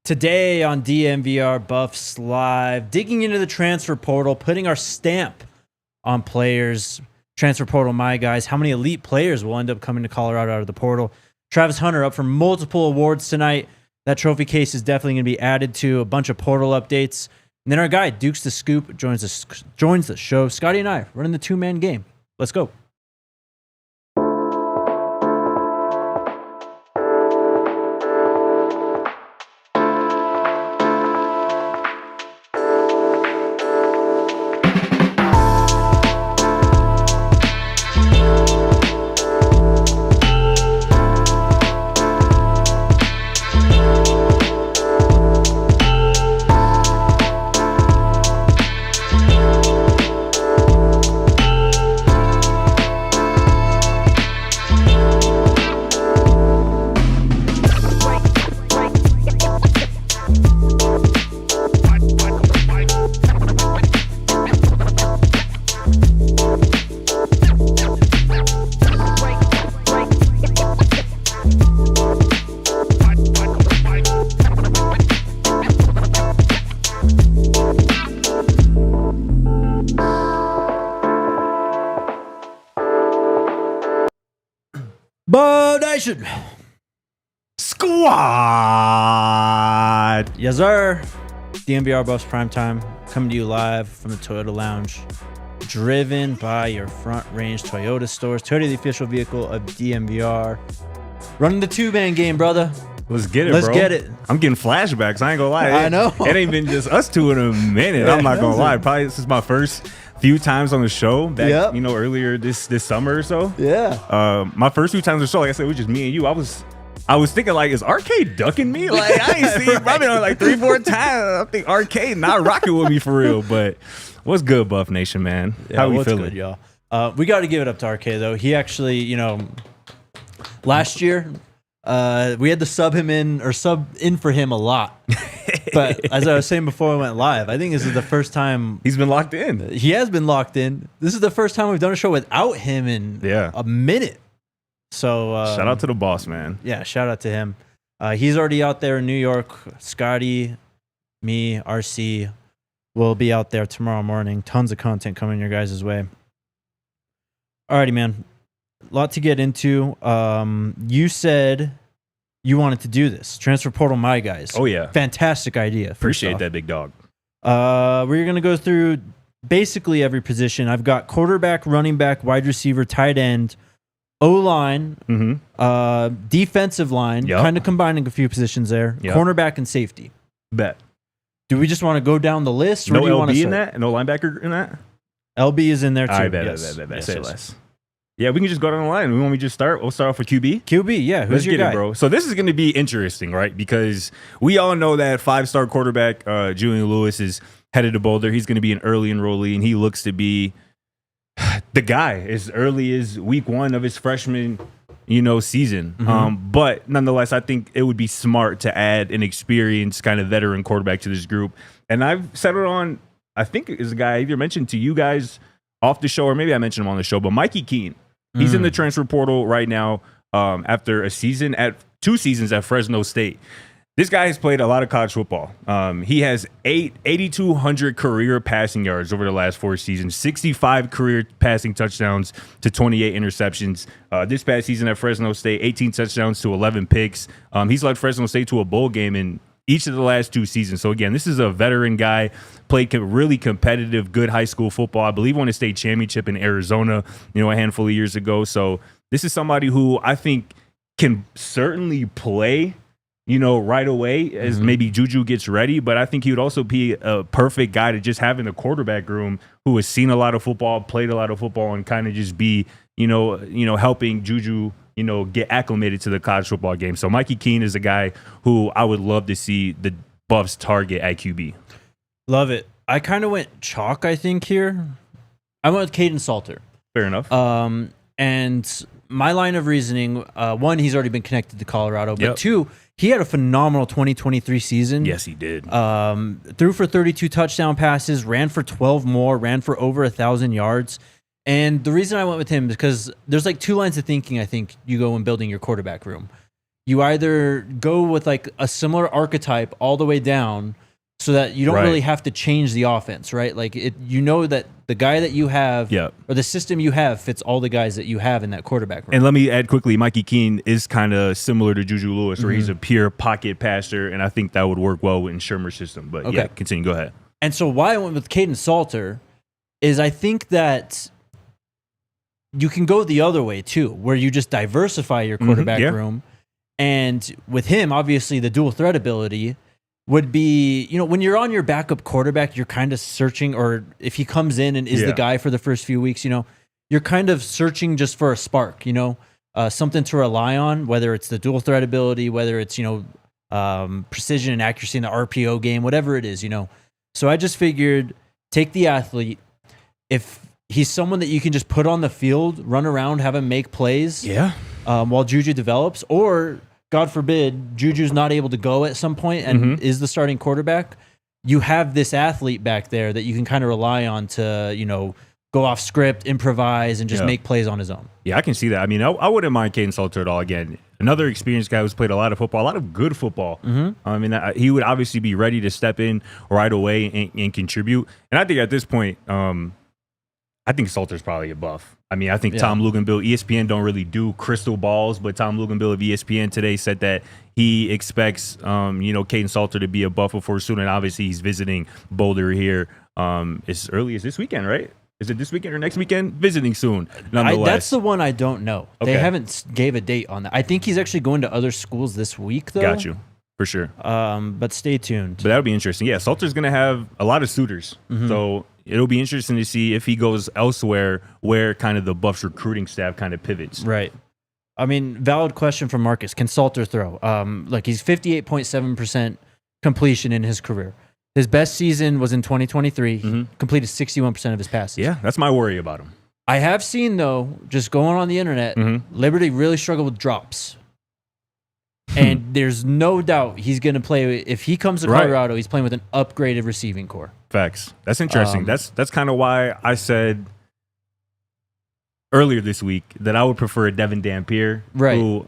Today on DNVR Buffs Live, digging into the transfer portal, putting our stamp on players. Transfer portal, my guys. How many elite players will end up coming to Colorado out of the portal? Travis Hunter up for multiple awards tonight. That trophy case is definitely going to be added to. A bunch of portal updates. And then our guy, Dukes the Scoop, joins the show. Scotty and I running the two-man game. Let's go. Nation Squad. Yes, sir. DNVR Buffs Primetime coming to you live from the Toyota Lounge, driven by your Front Range Toyota stores. Toyota, the official vehicle of DNVR. Running the two-man game, brother. Let's get it, Let's bro. get it. I'm getting flashbacks. I ain't gonna lie. I know. It ain't been just us two in a minute. Yeah, I'm not gonna lie. Probably this is my first few times on the show back, earlier this summer or so. Yeah. My first few times on the show, like I said, it was just me and you. I was thinking, like, is RK ducking me? Like, I ain't seen probably on like 3-4 times. I think RK not rocking with me for real. But what's good, Buff Nation, man? Yeah, How we what's feeling? good, y'all? We got to give it up to RK, though. He actually, last year, we had to sub in for him a lot. But as I was saying before I went live, I think this is the first time He's been locked in. he has been locked in. This is the first time we've done a show without him in a minute. So Shout out to the boss, man. yeah, shout out to him. He's already out there in New York. Scotty, me, RC will be out there tomorrow morning. Tons of content coming your guys' way. Alrighty, man. A lot to get into. You said you wanted to do this. Transfer portal, my guys. Oh, yeah. Fantastic idea. Appreciate that, big dog. We're going to go through basically every position. I've got quarterback, running back, wide receiver, tight end, O-line, defensive line, Yep. kind of combining a few positions there, Yep. cornerback and safety. Bet. Do we just want to go down the list? Or No do you want LB to in that? No linebacker in that? LB is in there too. I bet. Yes. Say less. Yeah, we can just go down the line. We want me to just start? We'll start off with QB. QB, yeah. Who's Let's your get guy? it, bro. So this is going to be interesting, right? Because we all know that 5-star quarterback Julian Lewis is headed to Boulder. He's going to be an early enrollee, and he looks to be the guy as early as week 1 of his freshman, season. But nonetheless, I think it would be smart to add an experienced kind of veteran quarterback to this group. And I've settled on, I think is a guy I either mentioned to you guys off the show, or maybe I mentioned him on the show, but Mikey Keene. He's in the transfer portal right now after 2 seasons at Fresno State. This guy has played a lot of college football. He has 8,200 career passing yards over the last 4 seasons, 65 career passing touchdowns to 28 interceptions. This past season at Fresno State, 18 touchdowns to 11 picks. He's led Fresno State to a bowl game in each of the last 2 seasons. So, again, this is a veteran guy, played really competitive, good high school football. I believe won a state championship in Arizona, a handful of years ago. So this is somebody who I think can certainly play, right away as maybe Juju gets ready. But I think he would also be a perfect guy to just have in the quarterback room who has seen a lot of football, played a lot of football, and kind of just be, helping Juju get acclimated to the college football game. So Mikey Keene is a guy who I would love to see the Buffs target at QB. Love it. I kind of went chalk, I think, here. I went with Caden Salter. Fair enough. And my line of reasoning, one, he's already been connected to Colorado, but Yep. 2, he had a phenomenal 2023 season. Yes, he did. Threw for 32 touchdown passes, ran for 12 more, ran for over 1,000 yards. And the reason I went with him is because there's like 2 lines of thinking, I think, you go when building your quarterback room. you either go with like a similar archetype all the way down so that you don't really have to change the offense, right? Like that the guy that you have or the system you have fits all the guys that you have in that quarterback room. And let me add quickly, Mikey Keene is kind of similar to Juju Lewis, where he's a pure pocket passer, and I think that would work well in Shermer's system. But yeah, continue. Go ahead. And so why I went with Caden Salter is I think that you can go the other way too, where you just diversify your quarterback room. And with him, obviously, the dual threat ability would be, when you're on your backup quarterback, you're kind of searching, or if he comes in and is the guy for the first few weeks, you're kind of searching just for a spark, something to rely on, whether it's the dual threat ability, whether it's, precision and accuracy in the RPO game, whatever it is, So I just figured take the athlete. If he's someone that you can just put on the field, run around, have him make plays while Juju develops, or God forbid, Juju's not able to go at some point and is the starting quarterback, you have this athlete back there that you can kind of rely on to, go off script, improvise, and just make plays on his own. Yeah, I can see that. I mean, I wouldn't mind Caden Salter at all. Again, another experienced guy who's played a lot of football, a lot of good football. I mean, he would obviously be ready to step in right away and contribute. And I think at this point, I think Salter's probably a buff. I mean, I think Tom Luganville, ESPN don't really do crystal balls, but Tom Luganville of ESPN today said that he expects, Caden Salter to be a buff before soon. And obviously he's visiting Boulder here as early as this weekend, right? Is it this weekend or next weekend? Visiting soon, nonetheless. That's the one I don't know. Okay. They haven't gave a date on that. I think he's actually going to other schools this week, though. Got you. For sure. But stay tuned. But that'll be interesting. Yeah, Salter's going to have a lot of suitors. So it'll be interesting to see if he goes elsewhere where kind of the Buffs recruiting staff kind of pivots. Right. I mean, valid question from Marcus. Can Salter throw? Look, he's 58.7% completion in his career. His best season was in 2023. Completed 61% of his passes. Yeah, that's my worry about him. I have seen, though, just going on the internet, Liberty really struggled with drops. And there's no doubt he's going to play. If he comes to Colorado, he's playing with an upgraded receiving core. Facts. That's interesting. That's kind of why I said earlier this week that I would prefer a Devin Dampier, who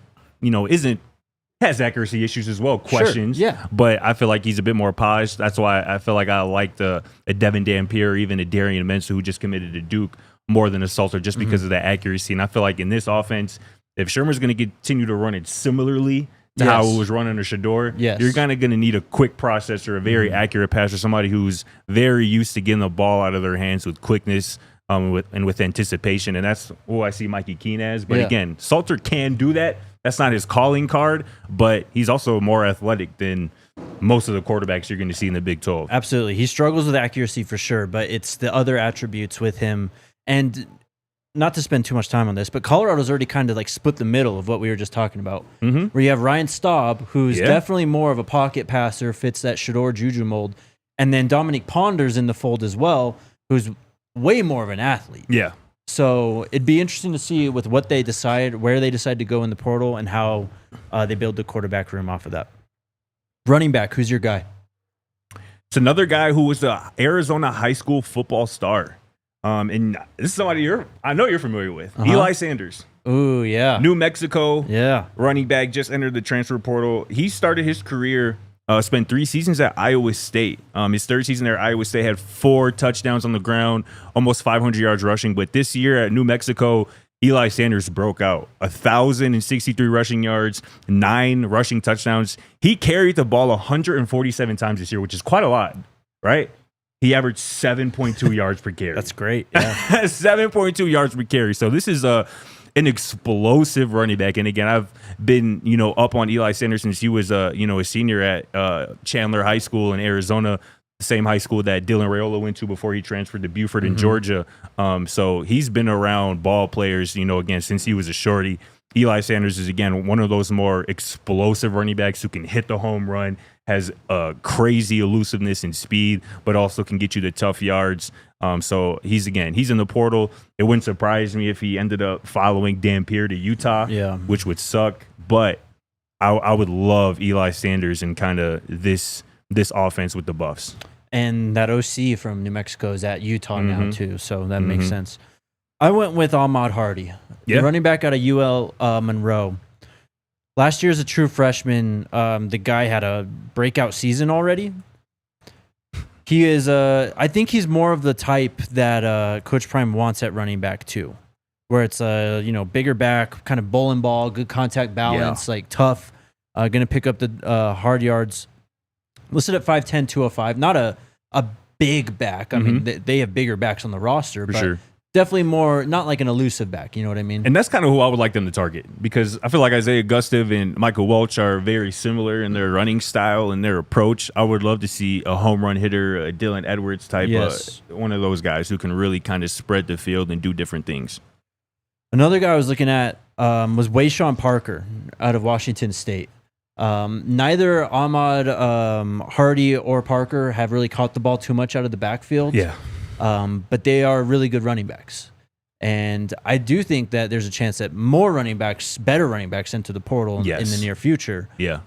has accuracy issues as well, questions. Sure, yeah. But I feel like he's a bit more polished. That's why I feel like I like a Devin Dampier or even a Darian Mensah who just committed to Duke more than a Salter just because of that accuracy. And I feel like in this offense, if Shermer's going to continue to run it similarly to how it was run under Shador, you're kind of going to need a quick processor, a very accurate passer, somebody who's very used to getting the ball out of their hands with quickness with anticipation. And that's who I see Mikey Keene as. But again, Salter can do that. That's not his calling card, but he's also more athletic than most of the quarterbacks you're going to see in the Big 12. Absolutely. He struggles with accuracy for sure, but it's the other attributes with him. And not to spend too much time on this, but Colorado's already kind of like split the middle of what we were just talking about, where you have Ryan Staub, who's definitely more of a pocket passer, fits that Shador Juju mold, and then Dominique Ponder's in the fold as well, who's way more of an athlete. Yeah. So it'd be interesting to see with what they decide, where they decide to go in the portal, and how they build the quarterback room off of that. Running back, who's your guy? It's another guy who was the Arizona high school football star. And this is somebody I know you're familiar with. Eli Sanders. Ooh, yeah. New Mexico. Yeah. Running back, just entered the transfer portal. He started his career, spent 3 seasons at Iowa State. His third season there at Iowa State had 4 touchdowns on the ground, almost 500 yards rushing. But this year at New Mexico, Eli Sanders broke out. 1,063 rushing yards, 9 rushing touchdowns. He carried the ball 147 times this year, which is quite a lot, right? He averaged 7.2 yards per carry. That's great. Yeah. 7.2 yards per carry. So this is an explosive running back. And again, I've been, up on Eli Sanders since he was a senior at Chandler High School in Arizona, the same high school that Dylan Raiola went to before he transferred to Buford in Georgia. So he's been around ball players, again, since he was a shorty. Eli Sanders is, again, one of those more explosive running backs who can hit the home run, has crazy elusiveness and speed, but also can get you the tough yards. So he's in the portal. It wouldn't surprise me if he ended up following Dampier to Utah, which would suck. But I would love Eli Sanders and kind of this offense with the Buffs. And that OC from New Mexico is at Utah now too, so that makes sense. I went with Ahmad Hardy, the running back out of UL Monroe. Last year as a true freshman, the guy had a breakout season already. He is, I think he's more of the type that Coach Prime wants at running back too, where it's bigger back, kind of bowling ball, good contact balance, like tough, going to pick up the hard yards. Listed at 5'10", 205. Not a big back. I mean, they have bigger backs on the roster, but sure. Definitely more, not like an elusive back. You know what I mean? And that's kind of who I would like them to target, because I feel like Isaiah Gustav and Michael Welch are very similar in their running style and their approach. I would love to see a home run hitter, a Dylan Edwards type, one of those guys who can really kind of spread the field and do different things. Another guy I was looking at was Wayshawn Parker out of Washington State. Neither Ahmad Hardy or Parker have really caught the ball too much out of the backfield. Yeah. But they are really good running backs. And I do think that there's a chance that more running backs, better running backs, enter the portal in the near future. Yeah.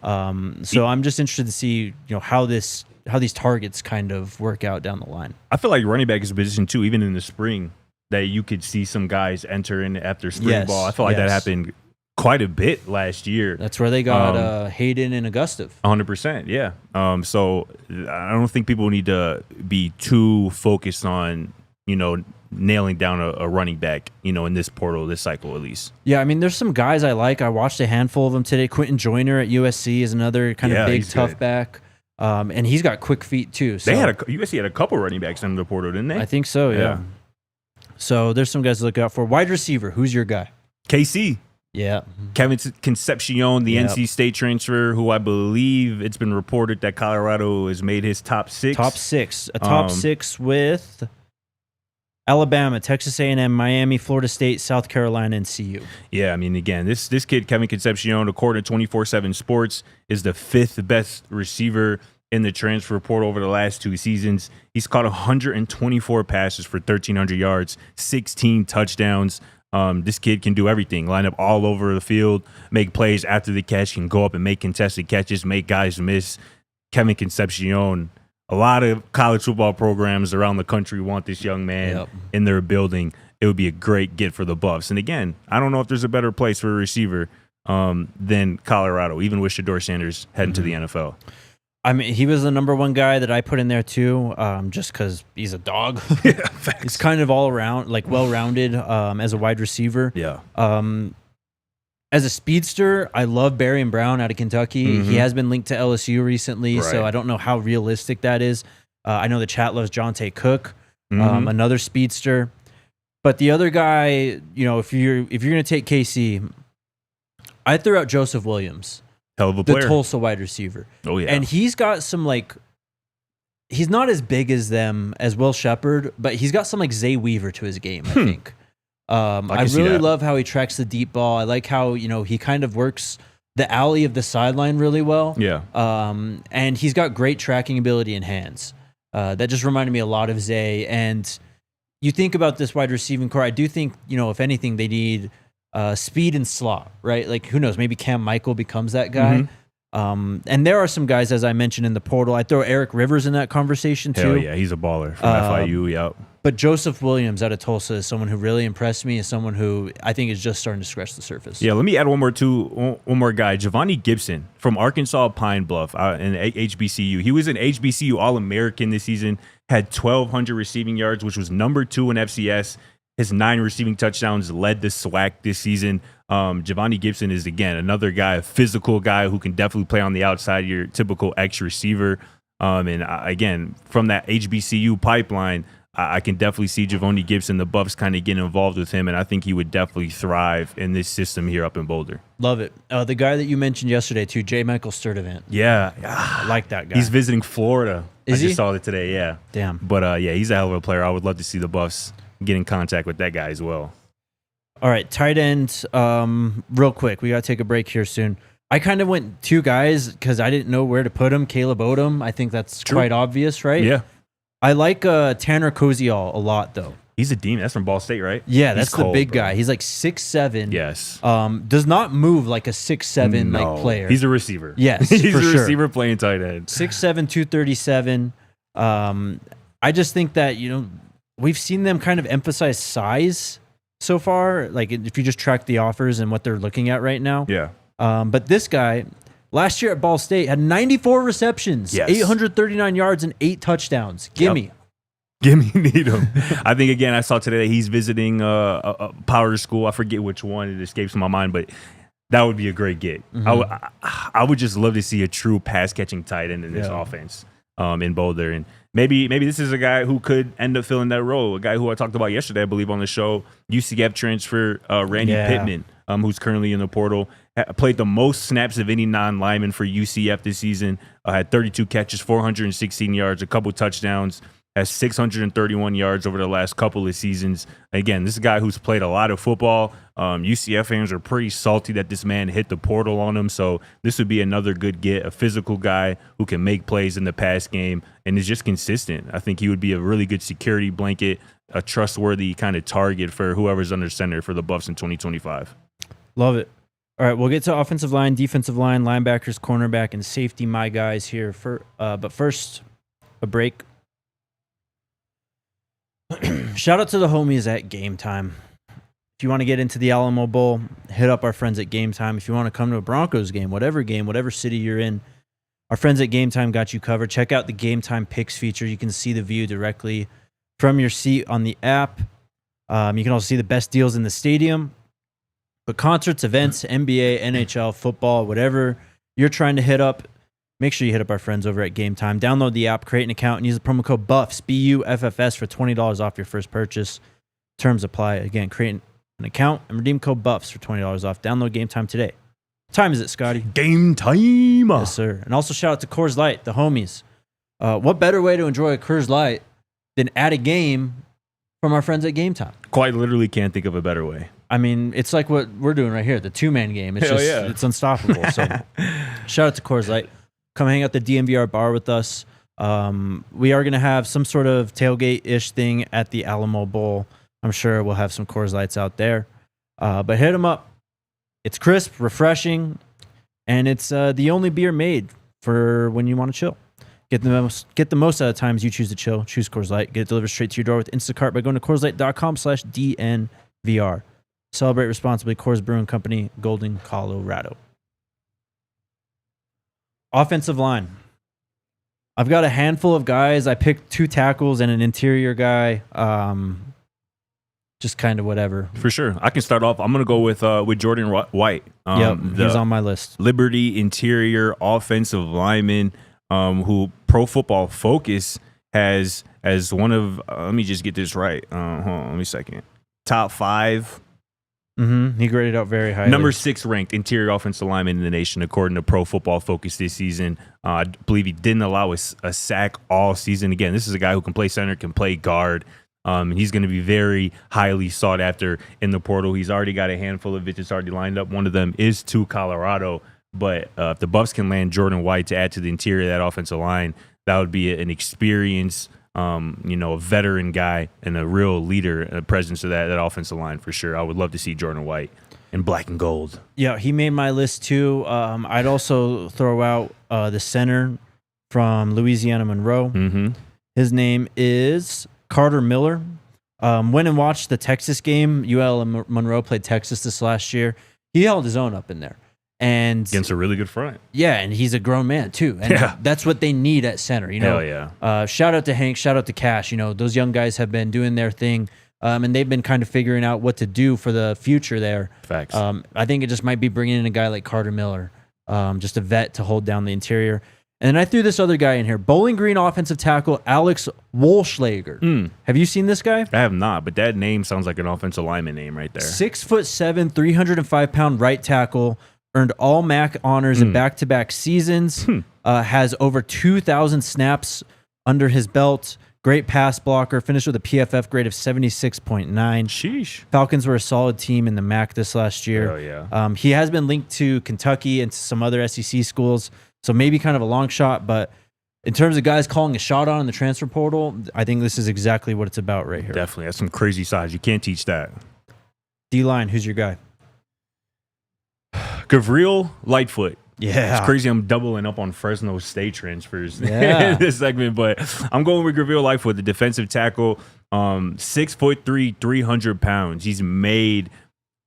So I'm just interested to see, how these targets kind of work out down the line. I feel like running back is a position too, even in the spring, that you could see some guys enter in after spring ball. I feel like that happened quite a bit last year. That's where they got Hayden and Augustive. 100%, yeah. So I don't think people need to be too focused on, nailing down a running back, in this portal, this cycle at least. Yeah, I mean, there's some guys I like. I watched a handful of them today. Quentin Joyner at USC is another kind of big, tough back. And he's got quick feet too. So USC had a couple running backs in the portal, didn't they? I think so, yeah. So there's some guys to look out for. Wide receiver, who's your guy? KC. Yeah. Kevin Concepcion, the NC State transfer, who I believe it's been reported that Colorado has made his top six. Top six. A top six with Alabama, Texas A&M, Miami, Florida State, South Carolina, and CU. Yeah, I mean, again, this kid, Kevin Concepcion, according to 24/7 Sports, is the fifth best receiver in the transfer portal over the last 2 seasons. He's caught 124 passes for 1,300 yards, 16 touchdowns. This kid can do everything, line up all over the field, make plays after the catch, can go up and make contested catches, make guys miss. Kevin Concepcion, a lot of college football programs around the country want this young man in their building. It would be a great get for the Buffs. And again, I don't know if there's a better place for a receiver than Colorado, even with Shedeur Sanders heading to the NFL. I mean, he was the number one guy that I put in there too, just because he's a dog. He's kind of all around, like well-rounded as a wide receiver. Yeah. As a speedster, I love Barry Brown out of Kentucky. He has been linked to LSU recently, so I don't know how realistic that is. I know the chat loves Jonte Cook, another speedster. But the other guy, if you're going to take KC, I threw out Joseph Williams. Hell of a player. The Tulsa wide receiver. Oh, yeah. And he's got some, he's not as big as them, as Will Shepherd, but he's got some, Zay Weaver to his game, I think. I really love how he tracks the deep ball. I like how, he kind of works the alley of the sideline really well. Yeah. And he's got great tracking ability in hands. That just reminded me a lot of Zay. And you think about this wide receiving core, I do think, if anything, they need speed and slot, right? Who knows? Maybe Cam Michael becomes that guy. And there are some guys, as I mentioned, in the portal. I throw Eric Rivers in that conversation too. Hell yeah, he's a baller from FIU. Yep. But Joseph Williams out of Tulsa is someone who really impressed me, is someone who I think is just starting to scratch the surface. Yeah, let me add one more guy, Giovanni Gibson from Arkansas Pine Bluff in HBCU. He was an HBCU All-American this season, had 1,200 receiving yards, which was number 2 in FCS. His 9 receiving touchdowns led the SWAC this season. Giovanni Gibson is, again, another guy, a physical guy who can definitely play on the outside, your typical X receiver. Again, from that HBCU pipeline, I can definitely see Giovanni Gibson, the Buffs, kind of getting involved with him, and I think he would definitely thrive in this system here up in Boulder. Love it. The guy that you mentioned yesterday, too, J. Michael Sturdivant. Yeah. I like that guy. He's visiting Florida. Is he? I just saw it today, yeah. Damn. But, he's a hell of a player. I would love to see the Buffs get in contact with that guy as well. All right, tight end, real quick. We got to take a break here soon. I kind of went 2 guys because I didn't know where to put them. Caleb Odom, I think that's quite obvious, right? Yeah. I like Tanner Koziol a lot, though. He's a demon. That's from Ball State, right? Yeah, that's the big guy. He's 6'7". Yes. Does not move like a 6'7" player. He's a receiver. Yes, he's for a sure. receiver playing tight end. 6'7", 237. I just think that, we've seen them kind of emphasize size so far. If you just track the offers and what they're looking at right now. Yeah. But this guy, last year at Ball State, had 94 receptions, 839 yards, and 8 touchdowns. Gimme. Need him. I think, again, I saw today that he's visiting a power school. I forget which one. It escapes my mind, but that would be a great get. I would just love to see a true pass-catching tight end in this offense in Boulder. And maybe this is a guy who could end up filling that role. A guy who I talked about yesterday, I believe, on the show, UCF transfer Randy Pittman, who's currently in the portal. Played the most snaps of any non-lineman for UCF this season. Had 32 catches, 416 yards, a couple touchdowns. Has 631 yards over the last couple of seasons. Again, this is a guy who's played a lot of football. UCF fans are pretty salty that this man hit the portal on him. So this would be another good get, a physical guy who can make plays in the pass game and is just consistent. I think he would be a really good security blanket, a trustworthy kind of target for whoever's under center for the Buffs in 2025. Love it. All right, we'll get to offensive line, defensive line, linebackers, cornerback, and safety, my guys here. But first, a break. Shout out to the homies at Game Time. If you want to get into the Alamo Bowl, hit up our friends at Game Time. If you want to come to a Broncos game, whatever city you're in, our friends at Game Time got you covered. Check out the Game Time Picks feature. You can see the view directly from your seat on the app. You can also see the best deals in the stadium. But concerts, events, NBA, NHL, football, whatever you're trying to hit up, make sure you hit up our friends over at Game Time. Download the app, create an account, and use the promo code BUFFS, BUFFS, for $20 off your first purchase. Terms apply. Again, create an account and redeem code BUFFS for $20 off. Download Game Time today. What time is it, Scotty? Game time. Yes, sir. And also shout out to Coors Light, the homies. What better way to enjoy a Coors Light than at a game from our friends at Game Time? Quite literally can't think of a better way. I mean, it's like what we're doing right here, the two-man game. It's it's unstoppable. So shout out to Coors Light. Come hang out at the DNVR bar with us. We are going to have some sort of tailgate-ish thing at the Alamo Bowl. I'm sure we'll have some Coors Lights out there. But hit them up. It's crisp, refreshing, and it's the only beer made for when you want to chill. Get the most out of times you choose to chill. Choose Coors Light. Get it delivered straight to your door with Instacart by going to CoorsLight.com/DNVR. Celebrate responsibly. Coors Brewing Company, Golden, Colorado. Offensive line. I've got a handful of guys. I picked 2 tackles and an interior guy. Just kind of whatever. For sure. I can start off. I'm going to go with Jordan White. He's on my list. Liberty interior offensive lineman who Pro Football Focus has as one of, let me just get this right. Hold on, let me a second. Top 5. He graded out very high. Number 6 ranked interior offensive lineman in the nation, according to Pro Football Focus this season. I believe he didn't allow a sack all season. Again, this is a guy who can play center, can play guard. And he's going to be very highly sought after in the portal. He's already got a handful of visits already lined up. One of them is to Colorado. But if the Buffs can land Jordan White to add to the interior of that offensive line, that would be an experience. A veteran guy and a real leader and a presence of that offensive line for sure. I would love to see Jordan White in black and gold. Yeah, he made my list too. I'd also throw out the center from Louisiana Monroe. His name is Carter Miller. Went and watched the Texas game. UL Monroe played Texas this last year. He held his own up in there. And against a really good front. Yeah, and he's a grown man too. And that's what they need at center. Hell yeah. Shout out to Hank, shout out to Cash. Those young guys have been doing their thing. And they've been kind of figuring out what to do for the future there. Facts. I think it just might be bringing in a guy like Carter Miller, just a vet to hold down the interior. And then I threw this other guy in here, Bowling Green offensive tackle Alex Wolschlager. Have you seen this guy? I have not, but that name sounds like an offensive lineman name right there. 6'7", 305-pound right tackle. Earned all MAC honors in back-to-back seasons. Has over 2,000 snaps under his belt. Great pass blocker. Finished with a PFF grade of 76.9. Sheesh. Falcons were a solid team in the MAC this last year. Oh, yeah. He has been linked to Kentucky and to some other SEC schools, so maybe kind of a long shot. But in terms of guys calling a shot on in the transfer portal, I think this is exactly what it's about right here. Definitely. That's some crazy size. You can't teach that. D-line, who's your guy? Gavril Lightfoot. Yeah. It's crazy I'm doubling up on Fresno State transfers in this segment, but I'm going with Gavril Lightfoot, the defensive tackle, 6'3", 300 pounds. He's made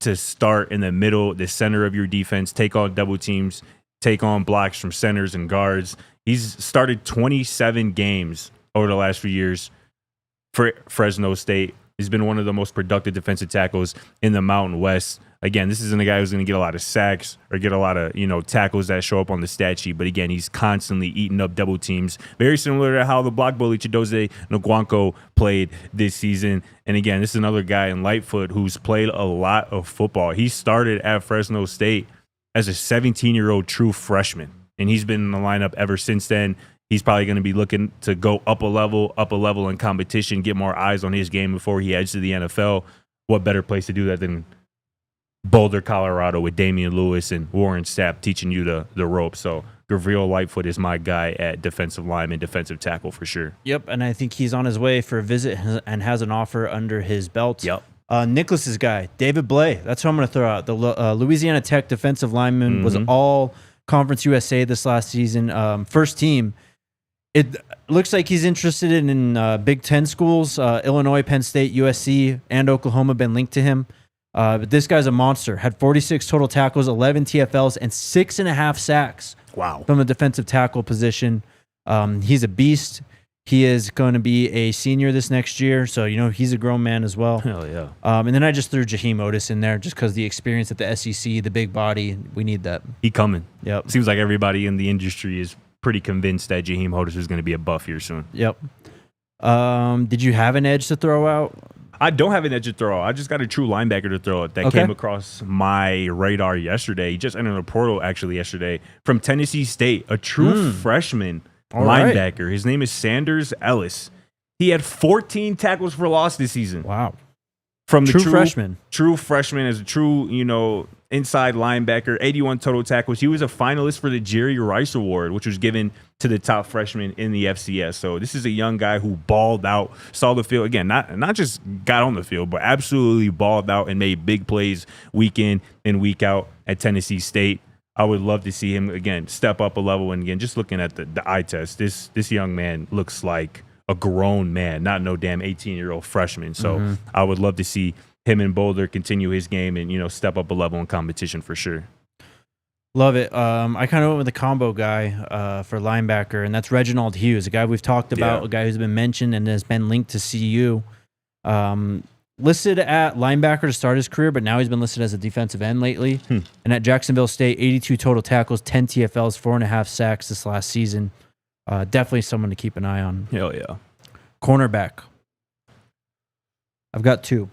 to start in the middle, the center of your defense, take on double teams, take on blocks from centers and guards. He's started 27 games over the last few years for Fresno State. He's been one of the most productive defensive tackles in the Mountain West. Again, this isn't a guy who's going to get a lot of sacks or get a lot of, tackles that show up on the stat sheet. But again, he's constantly eating up double teams. Very similar to how the block bully Chidozie Nwankwo played this season. And again, this is another guy in Lightfoot who's played a lot of football. He started at Fresno State as a 17-year-old true freshman. And he's been in the lineup ever since then. He's probably going to be looking to go up a level in competition, get more eyes on his game before he heads to the NFL. What better place to do that than Boulder, Colorado, with Damian Lewis and Warren Sapp teaching you the ropes. So Gabriel Lightfoot is my guy at defensive lineman, defensive tackle for sure. Yep, and I think he's on his way for a visit and has an offer under his belt. Yep. Nicholas's guy, David Blay. That's who I'm going to throw out. The Louisiana Tech defensive lineman was all Conference USA this last season. First team. It looks like he's interested in Big Ten schools. Illinois, Penn State, USC, and Oklahoma have been linked to him. But this guy's a monster. Had 46 total tackles, 11 TFLs, and 6.5 sacks. Wow. From the defensive tackle position. He's a beast. He is going to be a senior this next year, so he's a grown man as well. Hell yeah. And then I just threw Jaheim Otis in there just because the experience at the SEC, the big body, we need that. He coming. Yep. Seems like everybody in the industry is pretty convinced that Jaheim Otis is going to be a Buff here soon. Yep. Did you have an edge to throw out? I don't have an edge to throw. I just got a true linebacker to throw that came across my radar yesterday. He just entered the portal actually yesterday from Tennessee State, a true freshman linebacker. Right. His name is Sanders Ellis. He had 14 tackles for loss this season. Wow. From the true freshman. True freshman as a true, inside linebacker, 81 total tackles. He was a finalist for the Jerry Rice Award, which was given to the top freshman in the FCS. So this is a young guy who balled out, saw the field. Again, not just got on the field, but absolutely balled out and made big plays week in and week out at Tennessee State. I would love to see him, again, step up a level. And, again, just looking at the eye test, this young man looks like a grown man, not no damn 18-year-old freshman. So I would love to see him and Boulder continue his game and, step up a level in competition for sure. Love it. I kind of went with the combo guy for linebacker, and that's Reginald Hughes, a guy we've talked about, a guy who's been mentioned and has been linked to CU. Listed at linebacker to start his career, but now he's been listed as a defensive end lately. And at Jacksonville State, 82 total tackles, 10 TFLs, 4.5 sacks this last season. Definitely someone to keep an eye on. Hell yeah. Cornerback. I've got two.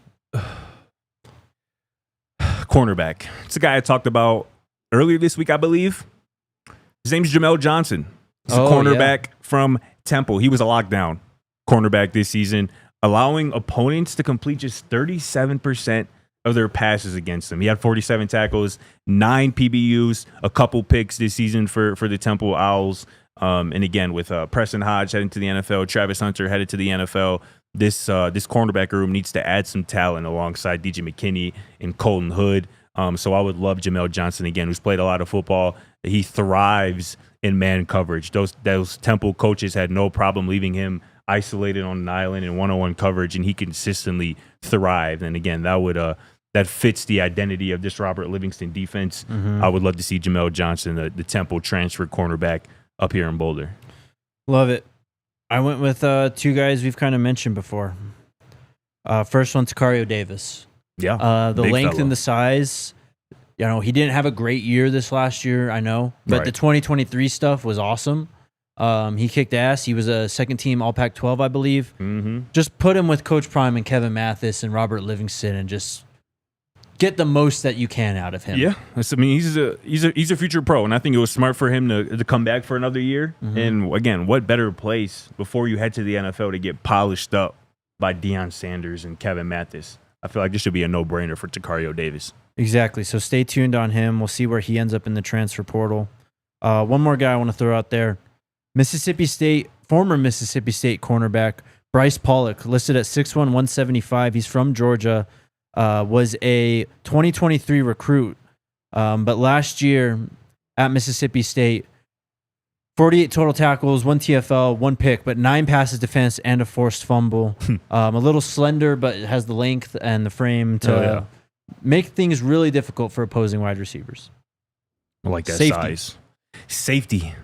Cornerback. It's a guy I talked about earlier this week, I believe. His name's Jamel Johnson. He's a cornerback from Temple. He was a lockdown cornerback this season, allowing opponents to complete just 37% of their passes against him. He had 47 tackles, 9 PBUs, a couple picks this season for the Temple Owls. And again, with Preston Hodge heading to the NFL, Travis Hunter headed to the NFL, this cornerback room needs to add some talent alongside DJ McKinney and Colton Hood. So I would love Jamel Johnson, again, who's played a lot of football. He thrives in man coverage. Those Temple coaches had no problem leaving him isolated on an island in one-on-one coverage, and he consistently thrived. And again, that fits the identity of this Robert Livingston defense. I would love to see Jamel Johnson, the Temple transfer cornerback, up here in Boulder. Love it. I went with two guys we've kind of mentioned before. First one, Tacario Davis. Yeah. The length and the size. He didn't have a great year this last year, I know. But the 2023 stuff was awesome. He kicked ass. He was a second-team All-Pac-12, I believe. Just put him with Coach Prime and Kevin Mathis and Robert Livingston and just get the most that you can out of him. Yeah. He's a future pro, and I think it was smart for him to come back for another year. And, again, what better place before you head to the NFL to get polished up by Deion Sanders and Kevin Mathis? I feel like this should be a no-brainer for Tacario Davis. Exactly. So stay tuned on him. We'll see where he ends up in the transfer portal. One more guy I want to throw out there. former Mississippi State cornerback Bryce Pollock, listed at 6'1", 175. He's from Georgia, was a 2023 recruit. But last year at Mississippi State, 48 total tackles, 1 TFL, 1 pick, but 9 passes defense and a forced fumble. A little slender, but has the length and the frame to make things really difficult for opposing wide receivers. I like that Safety. size. Safety.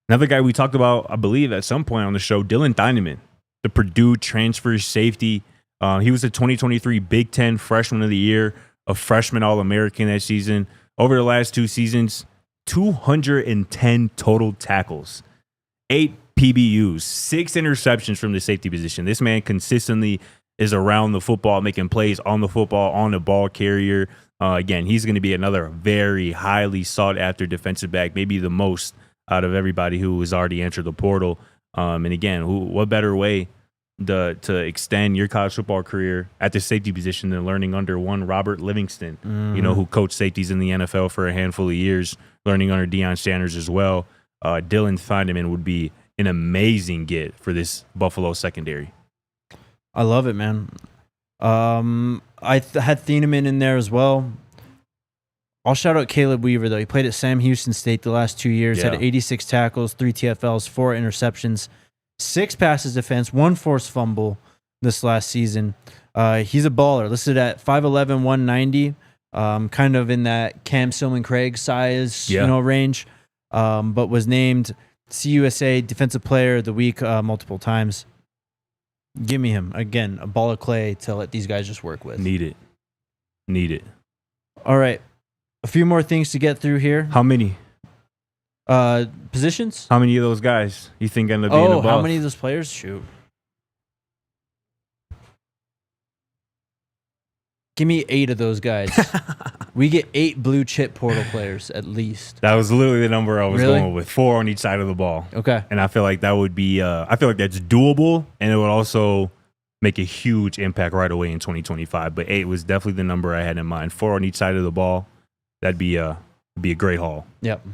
Another guy we talked about, I believe, at some point on the show, Dylan Thieneman, the Purdue transfer safety. He was the 2023 Big Ten Freshman of the Year, a freshman All-American that season. Over the last 2 seasons, 210 total tackles, 8 PBUs, 6 interceptions from the safety position. This man consistently is around the football, making plays on the football, on the ball carrier. Again, he's going to be another very highly sought-after defensive back, maybe the most out of everybody who has already entered the portal. And again, what better way to extend your college football career at the safety position than learning under one Robert Livingston, who coached safeties in the NFL for a handful of years, learning under Deion Sanders as well. Dylan Thieneman would be an amazing get for this Buffalo secondary. I love it, man. I had Thieneman in there as well. I'll shout out Caleb Weaver, though. He played at Sam Houston State the last 2 years, had 86 tackles, 3 TFLs, 4 interceptions, 6 passes defense, 1 forced fumble this last season. He's a baller, listed at 5'11", 190, kind of in that Cam Silman-Craig size range, but was named CUSA Defensive Player of the Week multiple times. Give me him. Again, a ball of clay to let these guys just work with. Need it. All right. A few more things to get through here. How many? Positions? How many of those guys you think end up being above? How many of those players? Shoot. Give me 8 of those guys. We get 8 blue chip portal players at least. That was literally the number I was going with. 4 on each side of the ball. Okay. And I feel like that would be, I feel like that's doable, and it would also make a huge impact right away in 2025. But 8 was definitely the number I had in mind. 4 on each side of the ball. That'd be a great haul. Yep.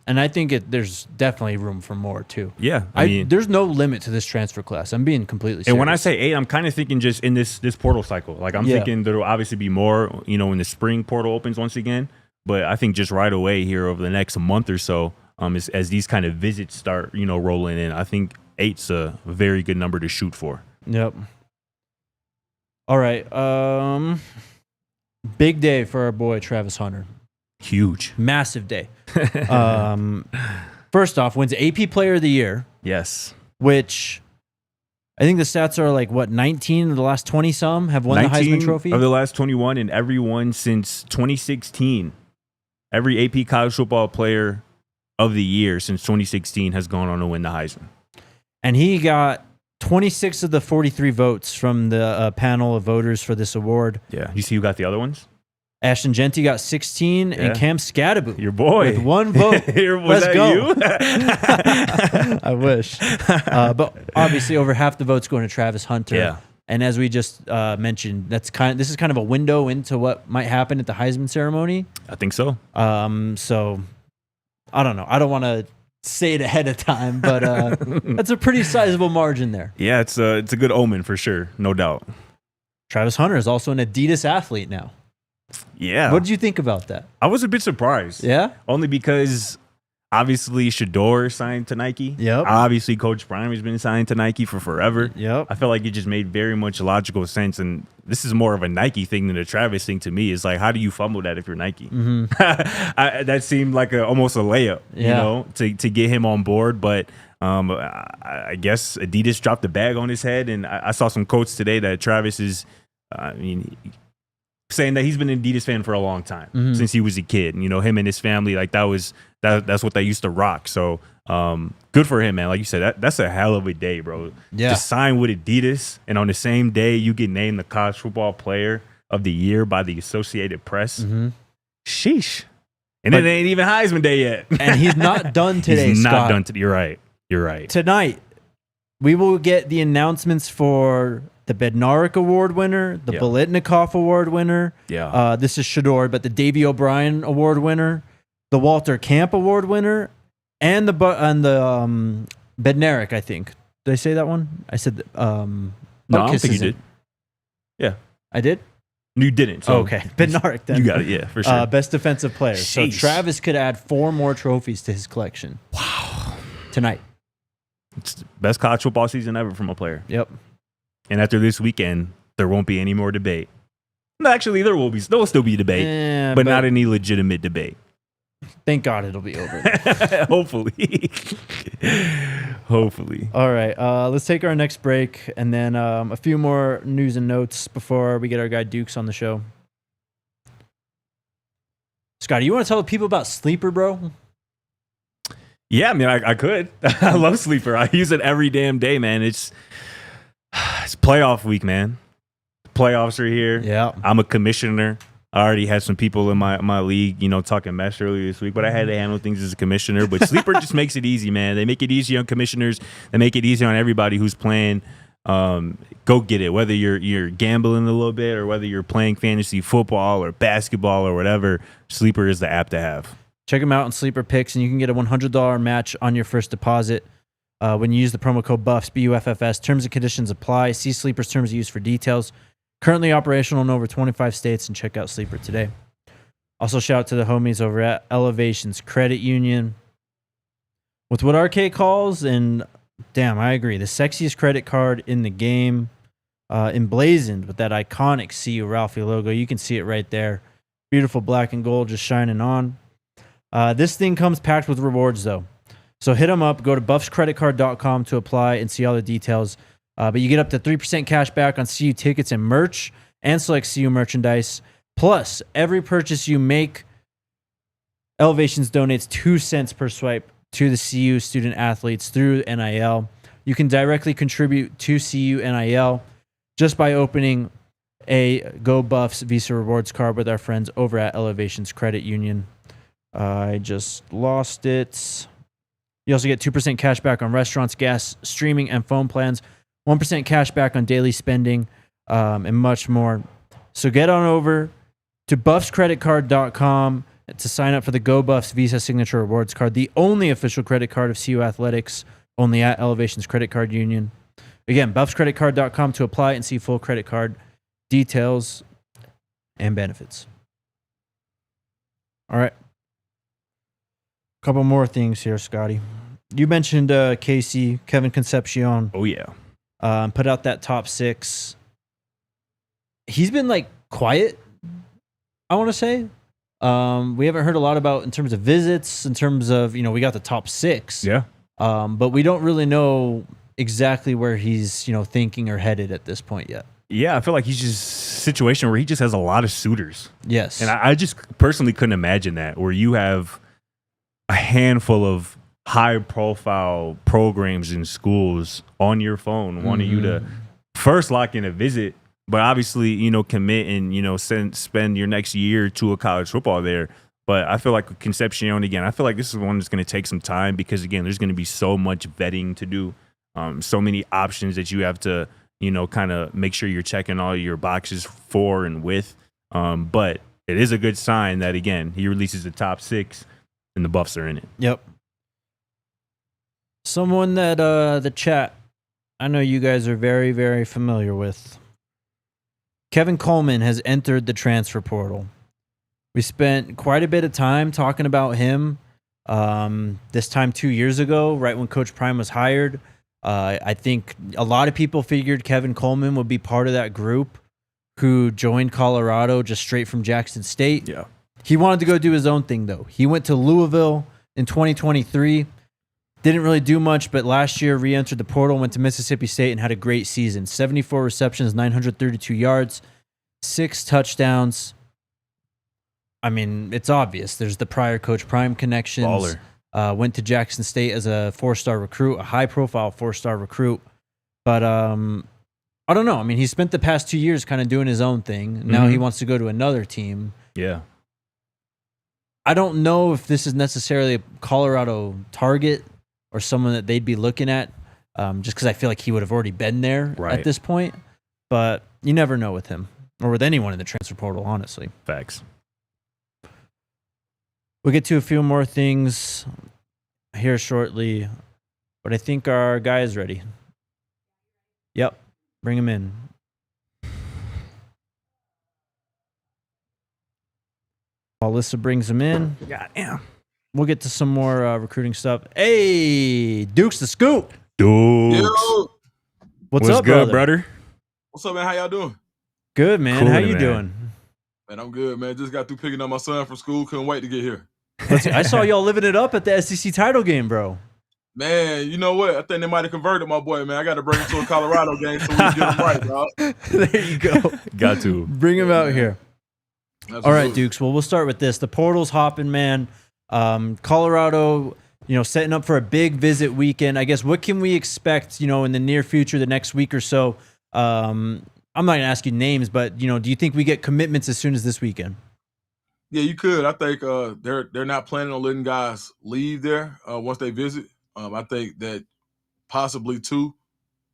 And I think there's definitely room for more too. Yeah. I mean, there's no limit to this transfer class. I'm being completely serious. And when I say 8, I'm kind of thinking just in this portal cycle. Like I'm thinking there will obviously be more, when the spring portal opens once again. But I think just right away here over the next month or so, as these kind of visits start, rolling in, I think 8's a very good number to shoot for. Yep. All right. Big day for our boy Travis Hunter. Huge. Massive day. First off, wins AP Player of the Year. Yes. Which I think the stats are like, 19 of the last 20-some have won the Heisman Trophy? Of the last 21, and everyone since 2016. Every AP College Football Player of the Year since 2016 has gone on to win the Heisman. And he got 26 of the 43 votes from the panel of voters for this award. Yeah. You see who got the other ones? Ashton Genty got 16, and Cam Scadaboo. Your boy. With 1 vote. Was that you? I wish. But obviously over half the votes going to Travis Hunter. Yeah. And as we just mentioned, this is kind of a window into what might happen at the Heisman ceremony. I think so. So I don't know. I don't want to say it ahead of time, but that's a pretty sizable margin there. Yeah, it's a good omen for sure, no doubt. Travis Hunter is also an Adidas athlete now. Yeah. What did you think about that? I was a bit surprised. Yeah? Only because obviously Shador signed to Nike. Yep. Obviously Coach Prime has been signed to Nike for forever. Yep. I felt like it just made very much logical sense. And this is more of a Nike thing than a Travis thing to me. It's like, how do you fumble that if you're Nike? Mm-hmm. That seemed like almost a layup, to get him on board. But I guess Adidas dropped the bag on his head. And I saw some quotes today that Travis is, saying that he's been an Adidas fan for a long time, since he was a kid. And, him and his family, like that's what they used to rock. So good for him, man. Like you said, that's a hell of a day, bro. Yeah. To sign with Adidas, and on the same day you get named the College Football Player of the Year by the Associated Press. Mm-hmm. Sheesh. And it ain't even Heisman Day yet. And he's not done today, He's Scott. not done today. You're right. Tonight, we will get the announcements for the Bednarik Award winner, the Biletnikoff Award winner. Yeah. This is Shador, but the Davey O'Brien Award winner, the Walter Camp Award winner, and the Bednarik, I think. Did I say that one? I said No, I don't think you did. Yeah. I did? You didn't. So okay. Bednarik then. You got it, yeah, for sure. Best defensive player. So Sheesh. Travis could add 4 more trophies to his collection. Wow. Tonight. It's the best college football season ever from a player. Yep. And after this weekend, there won't be any more debate. No, actually, there will still be debate, Yeah, but not any legitimate debate. Thank God it'll be over. Hopefully. Hopefully. All right, let's take our next break, and then a few more news and notes before we get our guy Dukes on the show. Scotty, you want to tell the people about Sleeper, bro? Yeah, I mean, I could. I love Sleeper. I use it every damn day, man. It's playoff week, man. Playoffs are here. Yeah. I'm a commissioner. I already had some people in my league, talking mess earlier this week, but I had to handle things as a commissioner. But Sleeper just makes it easy, man. They make it easy on commissioners. They make it easy on everybody who's playing. Go get it. Whether you're gambling a little bit or whether you're playing fantasy football or basketball or whatever, Sleeper is the app to have. Check them out on Sleeper Picks, and you can get a $100 match on your first deposit when you use the promo code BUFFS, BUFFS. Terms and conditions apply. See Sleeper's terms of use for details. Currently operational in over 25 states, and check out Sleeper today. Also, shout out to the homies over at Elevations Credit Union. With what RK calls, and damn, I agree, the sexiest credit card in the game, emblazoned with that iconic CU Ralphie logo. You can see it right there. Beautiful black and gold just shining on. This thing comes packed with rewards, though. So hit them up. Go to buffscreditcard.com to apply and see all the details. But you get up to 3% cash back on CU tickets and merch and select CU merchandise. Plus, every purchase you make, Elevations donates 2 cents per swipe to the CU student athletes through NIL. You can directly contribute to CU NIL just by opening a Go Buffs Visa Rewards card with our friends over at Elevations Credit Union. I just lost it. You also get 2% cash back on restaurants, gas, streaming, and phone plans. 1% cash back on daily spending, and much more. So get on over to buffscreditcard.com to sign up for the Go Buffs Visa Signature Rewards Card, the only official credit card of CU Athletics, only at Elevations Credit Card Union. Again, buffscreditcard.com to apply and see full credit card details and benefits. All right. Couple more things here, Scotty. You mentioned Casey, Kevin Concepcion. Oh, yeah. Put out that top 6. He's been quiet, I want to say. We haven't heard a lot about in terms of visits, in terms of, we got the top 6. Yeah. But we don't really know exactly where he's, thinking or headed at this point yet. Yeah, I feel like he's just a situation where he just has a lot of suitors. Yes. And I just personally couldn't imagine that, where you have a handful of high-profile programs in schools on your phone wanting you to first lock in a visit, but obviously, commit and, spend your next year to a college football there. But I feel like with Concepcion, again, I feel like this is one that's going to take some time because, again, there's going to be so much vetting to do, so many options that you have to, kind of make sure you're checking all your boxes for and with. But it is a good sign that, again, he releases the top 6 and the Buffs are in it. Yep. Someone that the chat, I know you guys are very, very familiar with. Kevin Coleman has entered the transfer portal. We spent quite a bit of time talking about him this time 2 years ago, right when Coach Prime was hired. I think a lot of people figured Kevin Coleman would be part of that group who joined Colorado just straight from Jackson State. Yeah. He wanted to go do his own thing, though. He went to Louisville in 2023. Didn't really do much, but last year re-entered the portal, went to Mississippi State, and had a great season. 74 receptions, 932 yards, 6 touchdowns. I mean, it's obvious. There's the prior Coach Prime connections. Baller. Went to Jackson State as a 4-star recruit, a high-profile 4-star recruit. But I don't know. I mean, he spent the past 2 years kind of doing his own thing. Now he wants to go to another team. Yeah. I don't know if this is necessarily a Colorado target or someone that they'd be looking at, just because I feel like he would have already been there at this point. But you never know with him or with anyone in the transfer portal, honestly. Facts. We'll get to a few more things here shortly, but I think our guy is ready. Yep, bring him in. Alyssa brings him in. Goddamn. We'll get to some more recruiting stuff. Hey, Dukes the Scoop. Dukes. What's up, good, brother? What's up, man? How y'all doing? Good, man. Cool, How you man. doing? Man, I'm good, man. Just got through picking up my son from school. Couldn't wait to get here. I saw y'all living it up at the SEC title game, bro. Man, you know what? I think they might have converted my boy, man. I got to bring him to a Colorado game so we can get him right, dog. There you go. Got to. Bring him out here. Absolutely. All right, Dukes. Well, we'll start with this. The portal's hopping, man. Colorado, setting up for a big visit weekend. I guess what can we expect, in the near future, the next week or so? I'm not going to ask you names, but, do you think we get commitments as soon as this weekend? Yeah, you could. I think they're not planning on letting guys leave there once they visit. I think that possibly two.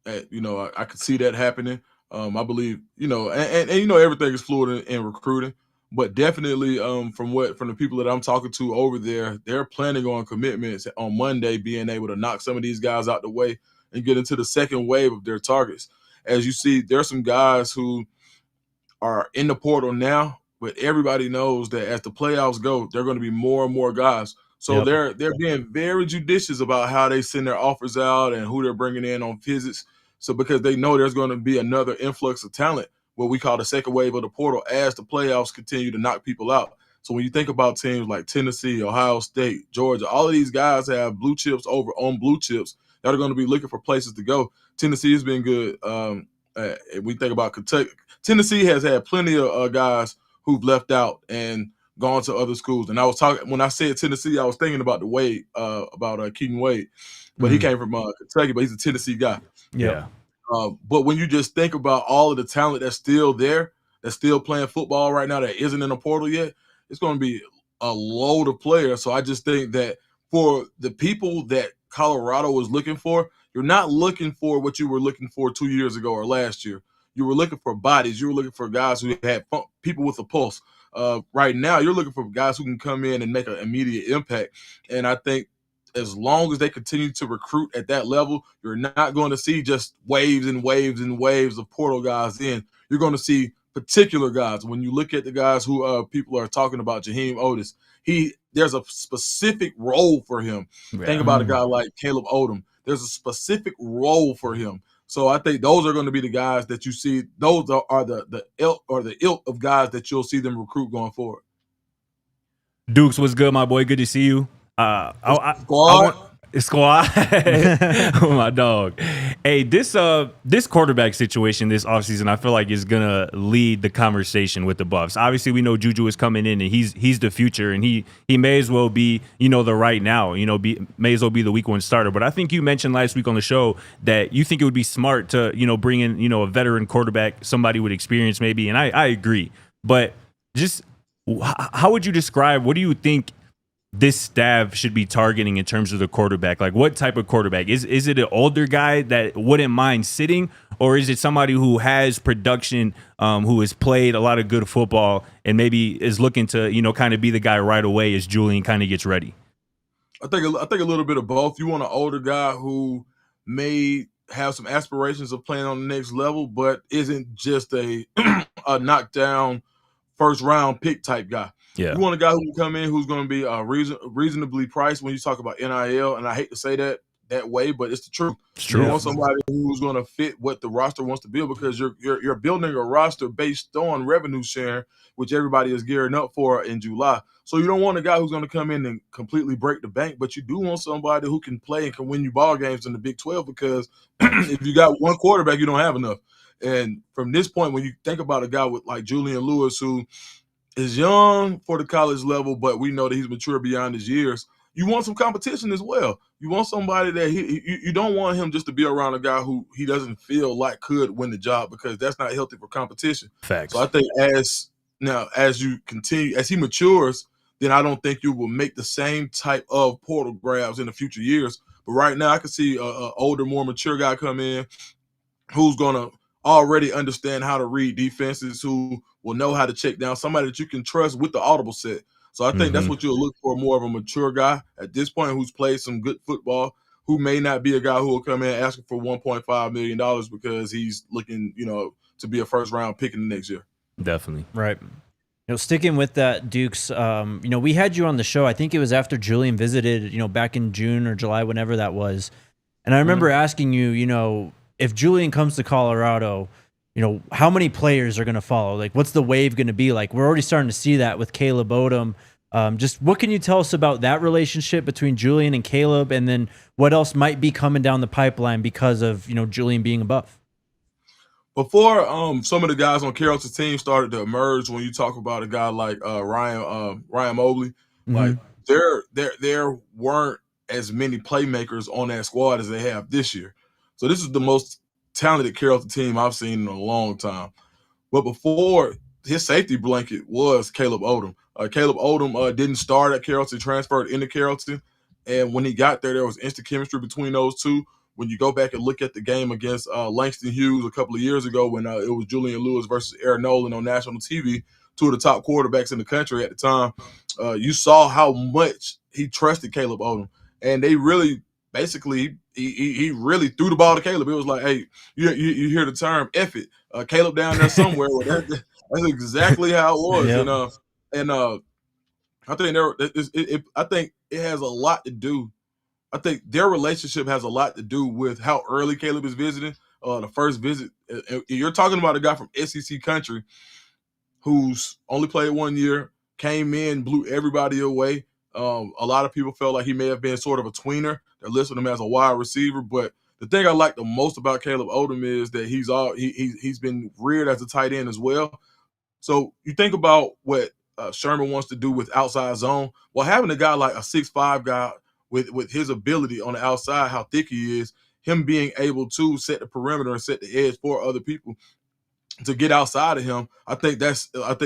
I could see that happening. I believe, and everything is fluid in recruiting, but definitely from the people that I'm talking to over there, they're planning on commitments on Monday, being able to knock some of these guys out the way and get into the second wave of their targets. As you see, there's some guys who are in the portal now, but everybody knows that as the playoffs go, there are going to be more and more guys. So they're being very judicious about how they send their offers out and who they're bringing in on visits. So because they know there's going to be another influx of talent, what we call the second wave of the portal, as the playoffs continue to knock people out. So when you think about teams like Tennessee, Ohio State, Georgia, all of these guys have blue chips over on blue chips that are going to be looking for places to go. Tennessee has been good. We think about Kentucky. Tennessee has had plenty of guys who've left out and gone to other schools. And I was talking, when I said Tennessee, I was thinking about about Keaton Wade, but he came from Kentucky, but he's a Tennessee guy. Yeah. But when you just think about all of the talent that's still there, that's still playing football right now, that isn't in the portal yet, it's going to be a load of players. So I just think that for the people that Colorado was looking for, you're not looking for what you were looking for 2 years ago or last year. You were looking for bodies. You were looking for guys who had people with a pulse. Right now, you're looking for guys who can come in and make an immediate impact. And I think as long as they continue to recruit at that level, you're not going to see just waves and waves and waves of portal guys in. You're going to see particular guys. When you look at the guys who people are talking about, Jaheim Otis, there's a specific role for him. Yeah. Think about a guy like Caleb Odom. There's a specific role for him. So I think those are going to be the guys that you see. Those are the ilk of guys that you'll see them recruit going forward. Dukes, what's good, my boy? Good to see you. Squad. Oh, my dog. Hey, this quarterback situation this offseason, I feel like is gonna lead the conversation with the Buffs. Obviously, we know Juju is coming in and he's the future, and he may as well be, the right now, may as well be the week one starter. But I think you mentioned last week on the show that you think it would be smart to, bring in, a veteran quarterback, somebody with experience maybe, and I agree. But just how would you describe, what do you think this staff should be targeting in terms of the quarterback? Like, what type of quarterback? Is it an older guy that wouldn't mind sitting, or is it somebody who has production, who has played a lot of good football and maybe is looking to, kind of be the guy right away as Julian kind of gets ready? I think a little bit of both. You want an older guy who may have some aspirations of playing on the next level, but isn't just a knockdown first round pick type guy. Yeah. You want a guy who can come in who's going to be reasonably priced when you talk about NIL, and I hate to say that way, but it's the truth. It's true. You want somebody who's going to fit what the roster wants to build, because you're building a roster based on revenue sharing, which everybody is gearing up for in July. So you don't want a guy who's going to come in and completely break the bank, but you do want somebody who can play and can win you ball games in the Big 12, because if you got one quarterback, you don't have enough. And from this point, when you think about a guy with like Julian Lewis, who is young for the college level, but we know that he's mature beyond his years, you want some competition as well. You want somebody that you don't want him just to be around a guy who he doesn't feel like could win the job, because that's not healthy for competition. Facts. So I think as he matures, then I don't think you will make the same type of portal grabs in the future years. But right now, I can see an older, more mature guy come in who's going to already understand how to read defenses, who will know how to check down, somebody that you can trust with the audible set. So I think that's what you'll look for, more of a mature guy at this point who's played some good football, who may not be a guy who will come in asking for $1.5 million because he's looking, to be a first round pick in the next year. Definitely. Right. Sticking with that, Dukes, we had you on the show. I think it was after Julian visited, back in June or July, whenever that was. And I remember asking you, if Julian comes to Colorado, how many players are going to follow? Like, what's the wave going to be like? We're already starting to see that with Caleb Odom. Just what can you tell us about that relationship between Julian and Caleb, and then what else might be coming down the pipeline because of Julian being a Buff? Before some of the guys on Carrollton's team started to emerge, when you talk about a guy like Ryan Mobley, like there weren't as many playmakers on that squad as they have this year. So this is the most talented Carrollton team I've seen in a long time. But before, his safety blanket was Caleb Odom. Caleb Odom didn't start at Carrollton, transferred into Carrollton. And when he got there was instant chemistry between those two. When you go back and look at the game against Langston Hughes a couple of years ago when it was Julian Lewis versus Aaron Nolan on national TV, two of the top quarterbacks in the country at the time, you saw how much he trusted Caleb Odom. And they really, basically, he really threw the ball to Caleb. It was like, hey, you hear the term, F it. Caleb down there somewhere. Well, that's exactly how it was. Yep. And I think it has a lot to do. I think their relationship has a lot to do with how early Caleb is visiting. The first visit, you're talking about a guy from SEC country who's only played 1 year, came in, blew everybody away. A lot of people felt like he may have been sort of a tweener. They're listing him as a wide receiver, but the thing I like the most about Caleb Odom is that he's been reared as a tight end as well. So you think about what Sherman wants to do with outside zone. Well, having a guy like a 6'5" guy with his ability on the outside, how thick he is, him being able to set the perimeter and set the edge for other people to get outside of him, I think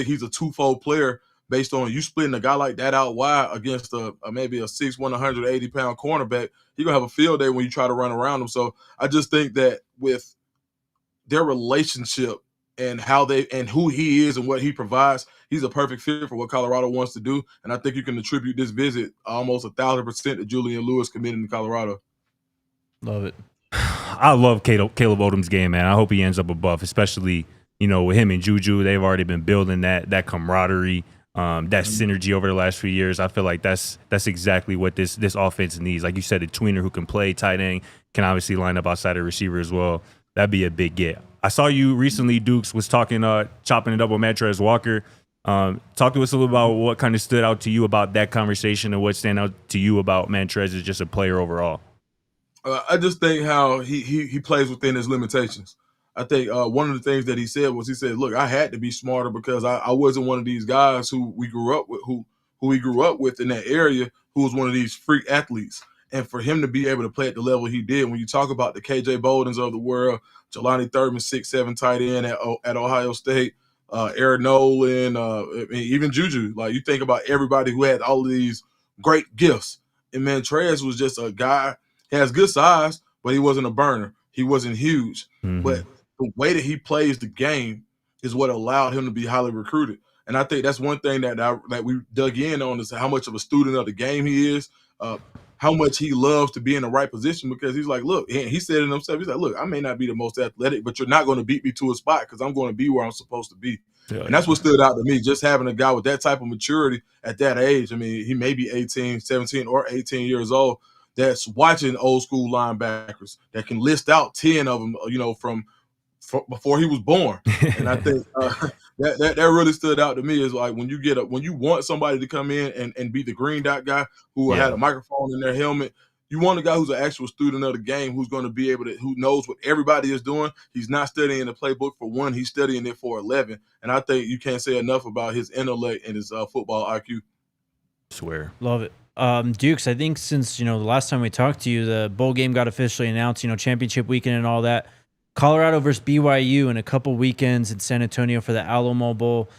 he's a twofold player based on you splitting a guy like that out wide against maybe a 6'1", 180-pound cornerback. You're going to have a field day when you try to run around him. So I just think that with their relationship and who he is and what he provides, he's a perfect fit for what Colorado wants to do. And I think you can attribute this visit almost 1,000% to Julian Lewis committing to Colorado. Love it. I love Caleb Odom's game, man. I hope he ends up a Buff, especially, with him and Juju. They've already been building that camaraderie, that synergy over the last few years. I feel like that's exactly what this offense needs. Like you said, a tweener who can play tight end, can obviously line up outside the receiver as well. That'd be a big get. I saw you recently, Dukes, was talking, chopping it up with Montrez Walker. Talk to us a little about what kind of stood out to you about that conversation and what stand out to you about Montrez as just a player overall. I just think how he plays within his limitations. I think one of the things that he said, look, I had to be smarter because I wasn't one of these guys who we grew up with, who we grew up with in that area, who was one of these freak athletes. And for him to be able to play at the level he did, when you talk about the KJ Boldens of the world, Jelani Thurman, 6'7" tight end at Ohio State, Aaron Nolan, even Juju. Like, you think about everybody who had all of these great gifts. And Montrez was just a guy. He has good size, but he wasn't a burner. He wasn't huge. Mm-hmm. But the way that he plays the game is what allowed him to be highly recruited. And I think that's one thing that we dug in on, is how much of a student of the game he is, how much he loves to be in the right position, because he's like, look, he said it himself. He's like, look, I may not be the most athletic, but you're not going to beat me to a spot because I'm going to be where I'm supposed to be. Yeah. And that's what stood out to me, just having a guy with that type of maturity at that age. I mean, he may be 17 or 18 years old, that's watching old school linebackers that can list out 10 of them, from before he was born. And I think that really stood out to me, is like when you want somebody to come in and be the green dot guy who had a microphone in their helmet. You want a guy who's an actual student of the game, who's going to be able to, who knows what everybody is doing. He's not studying the playbook for 1, he's studying it for 11. And I think you can't say enough about his intellect and his football IQ. Swear. Love it. Dukes, I think since, the last time we talked to you, the bowl game got officially announced, championship weekend and all that. Colorado versus BYU in a couple weekends in San Antonio for the Alamo Bowl.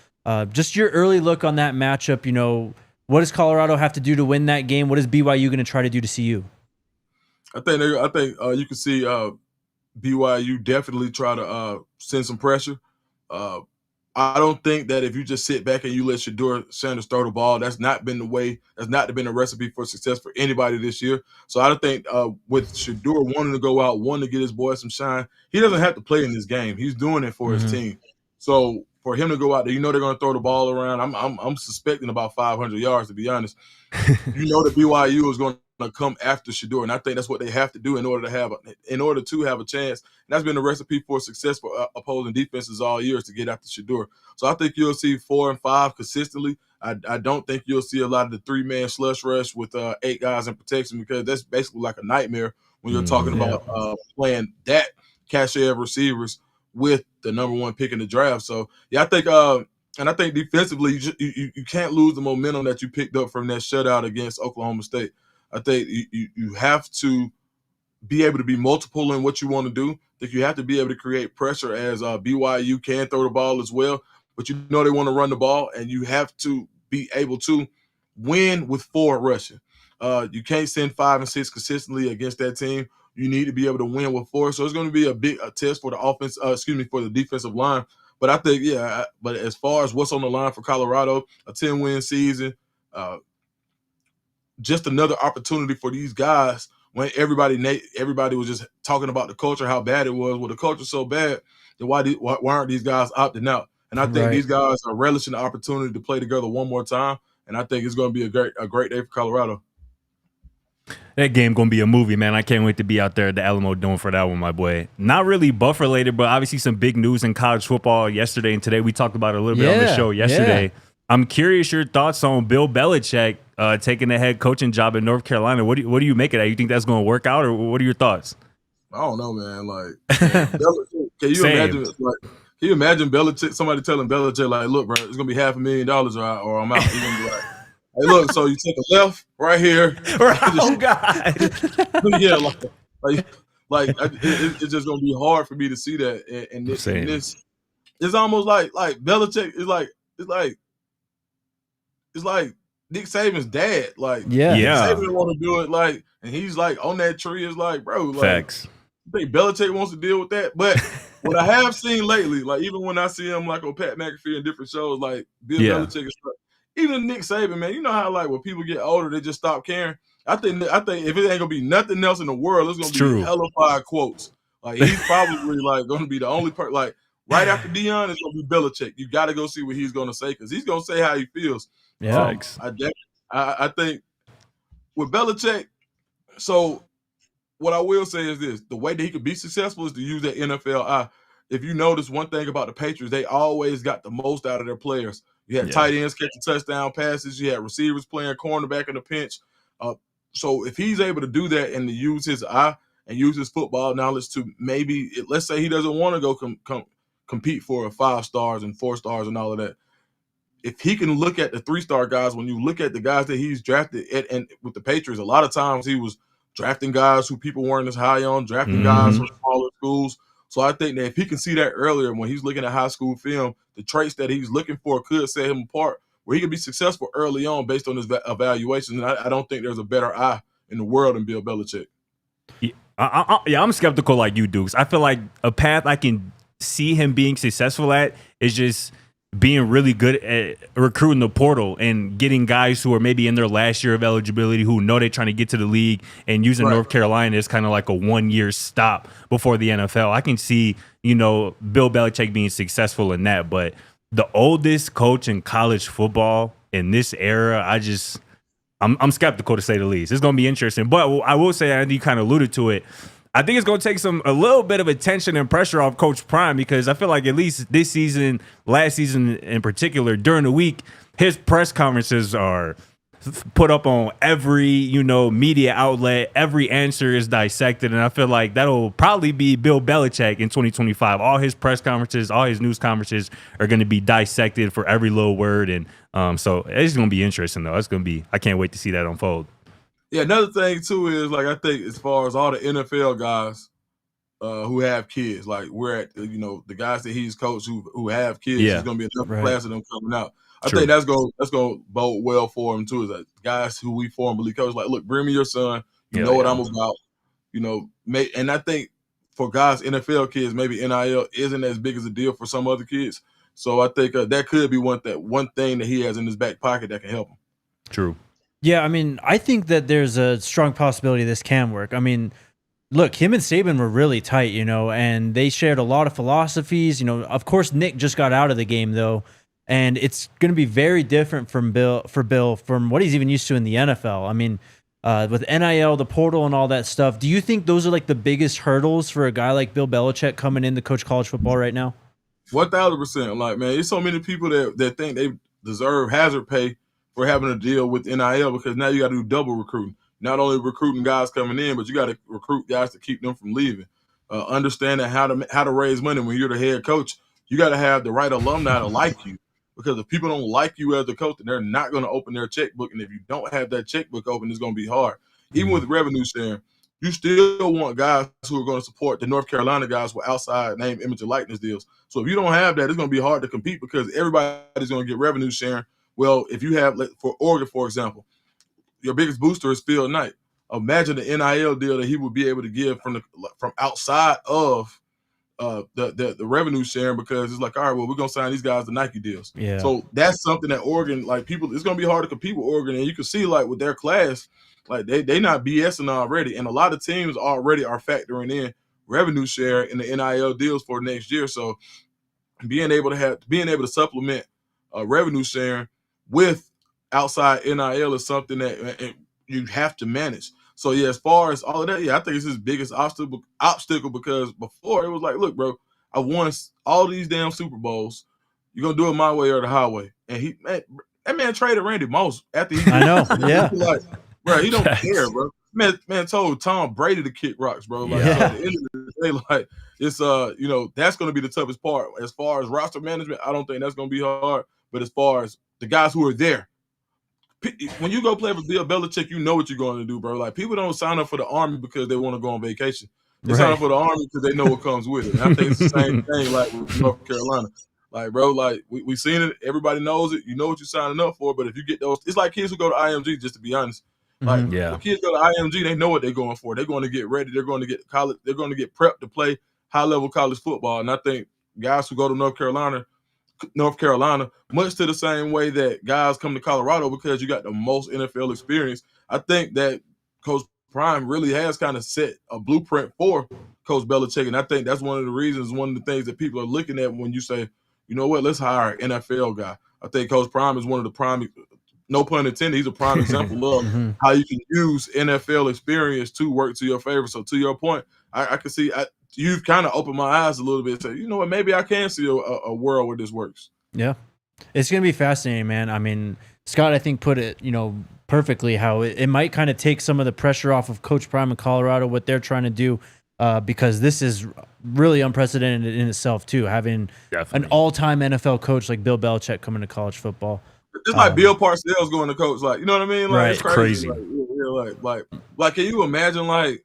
Just your early look on that matchup. What does Colorado have to do to win that game? What is BYU going to try to do to CU? I think you can see BYU definitely try to send some pressure. I don't think that if you just sit back and you let Shedeur Sanders throw the ball, that's not been the way. That's not been a recipe for success for anybody this year. So I don't think with Shedeur wanting to go out, wanting to get his boy some shine, he doesn't have to play in this game. He's doing it for his team. So for him to go out there, they're going to throw the ball around. I'm suspecting about 500 yards, to be honest. That BYU is going to come after Shedeur, and I think that's what they have to do in order to have a chance. And that's been the recipe for successful opposing defenses all year, is to get after Shedeur. So I think you'll see 4 and 5 consistently. I don't think you'll see a lot of the 3-man slush rush with 8 guys in protection, because that's basically like a nightmare when you're talking about playing that cachet of receivers with the number 1 pick in the draft. So yeah, I think and I think defensively you can't lose the momentum that you picked up from that shutout against Oklahoma State. I think you have to be able to be multiple in what you want to do. I think you have to be able to create pressure, as BYU can throw the ball as well, but you know they want to run the ball, and you have to be able to win with forward rushing. You can't send 5 and 6 consistently against that team. You need to be able to win with 4. So it's going to be a big test for the offense. For the defensive line. But I think, but as far as what's on the line for Colorado, a 10-win season, just another opportunity for these guys when everybody was just talking about the culture, how bad it was. Well, the culture's so bad, then why aren't these guys opting out? And I think these guys are relishing the opportunity to play together one more time. And I think it's going to be a great day for Colorado. That game going to be a movie, man. I can't wait to be out there at the Alamo Dome for that one, my boy. Not really Buff related, but obviously some big news in college football yesterday and today. We talked about it a little bit on the show yesterday. Yeah. I'm curious your thoughts on Bill Belichick taking the head coaching job in North Carolina. What do you make of that? You think that's going to work out, or what are your thoughts? I don't know, man. Like, can you imagine Belichick, somebody telling Belichick, like, look, bro, it's going to be $500,000 or I'm out. He's going to be like, hey, look, so you take a left right here. Oh, God. Yeah, it's just going to be hard for me to see that. And this it's almost like Belichick is it's like Nick Saban's dad. Like, Nick Saban want to do it, like, and he's like on that tree. Is like, bro, like, facts. I think Belichick wants to deal with that. But what I have seen lately, like, even when I see him like on Pat McAfee and different shows, like Bill Belichick is like, even Nick Saban, man, you know how like when people get older, they just stop caring. I think if it ain't gonna be nothing else in the world, it's gonna be hellified quotes. Like, he's probably like gonna be the only person. Like, right after Deion, it's gonna be Belichick. You got to go see what he's gonna say, because he's gonna say how he feels. Yeah, I think with Belichick. So what I will say is this: the way that he could be successful is to use that NFL eye. If you notice one thing about the Patriots, they always got the most out of their players. You had tight ends catching touchdown passes. You had receivers playing cornerback in the pinch. So if he's able to do that and to use his eye and use his football knowledge to maybe, let's say he doesn't want to go compete for 5 stars and 4 stars and all of that. If he can look at the 3-star guys, when you look at the guys that he's drafted and with the Patriots, a lot of times he was drafting guys who people weren't as high on, drafting guys from smaller schools. So I think that if he can see that earlier when he's looking at high school film, the traits that he's looking for could set him apart, where he can be successful early on based on his evaluations. And I don't think there's a better eye in the world than Bill Belichick. I'm skeptical like you, Dukes. I feel like a path I can see him being successful at is just being really good at recruiting the portal and getting guys who are maybe in their last year of eligibility, who know they're trying to get to the league, and using North Carolina as kind of like a 1-year stop before the NFL. I can see, Bill Belichick being successful in that, but the oldest coach in college football in this era, I'm skeptical to say the least. It's going to be interesting, but I will say, and you kind of alluded to it, I think it's going to take a little bit of attention and pressure off Coach Prime, because I feel like at least this season, last season in particular, during the week, his press conferences are put up on every, media outlet. Every answer is dissected, and I feel like that'll probably be Bill Belichick in 2025. All his press conferences, all his news conferences are going to be dissected for every little word, and so it's going to be interesting, though. I can't wait to see that unfold. Yeah, another thing too is, like, I think as far as all the NFL guys who have kids, like, we're at the guys that he's coached who have kids, there's going to be another class of them coming out. I think that's going to bode well for him too. Is that guys who we formerly coached, like, look, bring me your son. You know what I'm about. And I think for guys, NFL kids, maybe NIL isn't as big as a deal for some other kids. So I think that could be one thing that he has in his back pocket that can help him. True. Yeah, I mean, I think that there's a strong possibility this can work. I mean, look, him and Saban were really tight, and they shared a lot of philosophies. Of course, Nick just got out of the game, though, and it's going to be very different for Bill from what he's even used to in the NFL. I mean, with NIL, the portal, and all that stuff. Do you think those are like the biggest hurdles for a guy like Bill Belichick coming in to coach college football right now? 1,000%. Like, man, there's so many people that think they deserve hazard pay for having to deal with NIL because now you got to do double recruiting. Not only recruiting guys coming in, but you got to recruit guys to keep them from leaving. Understanding how to raise money when you're the head coach, you got to have the right alumni to like you. Because if people don't like you as a coach, then they're not going to open their checkbook. And if you don't have that checkbook open, it's going to be hard. Even with revenue sharing, you still want guys who are going to support the North Carolina guys with outside name, image, and likeness deals. So if you don't have that, it's going to be hard to compete because everybody's going to get revenue sharing. Well, if you have, for Oregon, for example, your biggest booster is Phil Knight. Imagine the NIL deal that he would be able to give from outside of the revenue sharing because it's like, all right, well, we're gonna sign these guys to Nike deals. Yeah. So that's something that Oregon, like people, it's gonna be hard to compete with Oregon, and you can see like with their class, like they not BSing already, and a lot of teams already are factoring in revenue share in the NIL deals for next year. So being able to supplement revenue sharing with outside NIL is something that you have to manage. So yeah, as far as all of that, yeah, I think it's his biggest obstacle because before it was like, look, bro, I won all these damn Super Bowls. You're gonna do it my way or the highway. And that man traded Randy Moss after he I know, yeah. like, bro, he don't care, bro. Man told Tom Brady to kick rocks, bro. Like at the end of the day, like it's that's gonna be the toughest part. As far as roster management, I don't think that's gonna be hard. But as far as the guys who are there, when you go play for Bill Belichick, you know what you're going to do, bro. Like people don't sign up for the Army because they want to go on vacation. They sign up for the Army because they know what comes with it. And I think it's the same thing like with North Carolina. Like, bro, like we seen it. Everybody knows it. You know what you're signing up for. But if you get those, it's like kids who go to IMG, just to be honest. Like when kids go to IMG, they know what they're going for. They're going to get ready. They're going to get college. They're going to get prepped to play high-level college football. And I think guys who go to North Carolina, much to the same way that guys come to Colorado because you got the most NFL experience. I think that Coach Prime really has kind of set a blueprint for Coach Belichick, and I think that's one of the things that people are looking at when you say, you know what, let's hire an NFL guy. I think Coach Prime is one of the prime, no pun intended, he's a prime example of how you can use NFL experience to work to your favor. So to your point, I can see you've kind of opened my eyes a little bit. Say, you know what, maybe I can see a world where this works. Yeah, it's gonna be fascinating, man. I mean, Scott, I think put it, perfectly how it might kind of take some of the pressure off of Coach Prime in Colorado, what they're trying to do, because this is really unprecedented in itself too, having an all-time NFL coach like Bill Belichick coming to college football. Just like Bill Parcells going to coach, like, you know what I mean? Like, right. It's crazy. Like, can you imagine like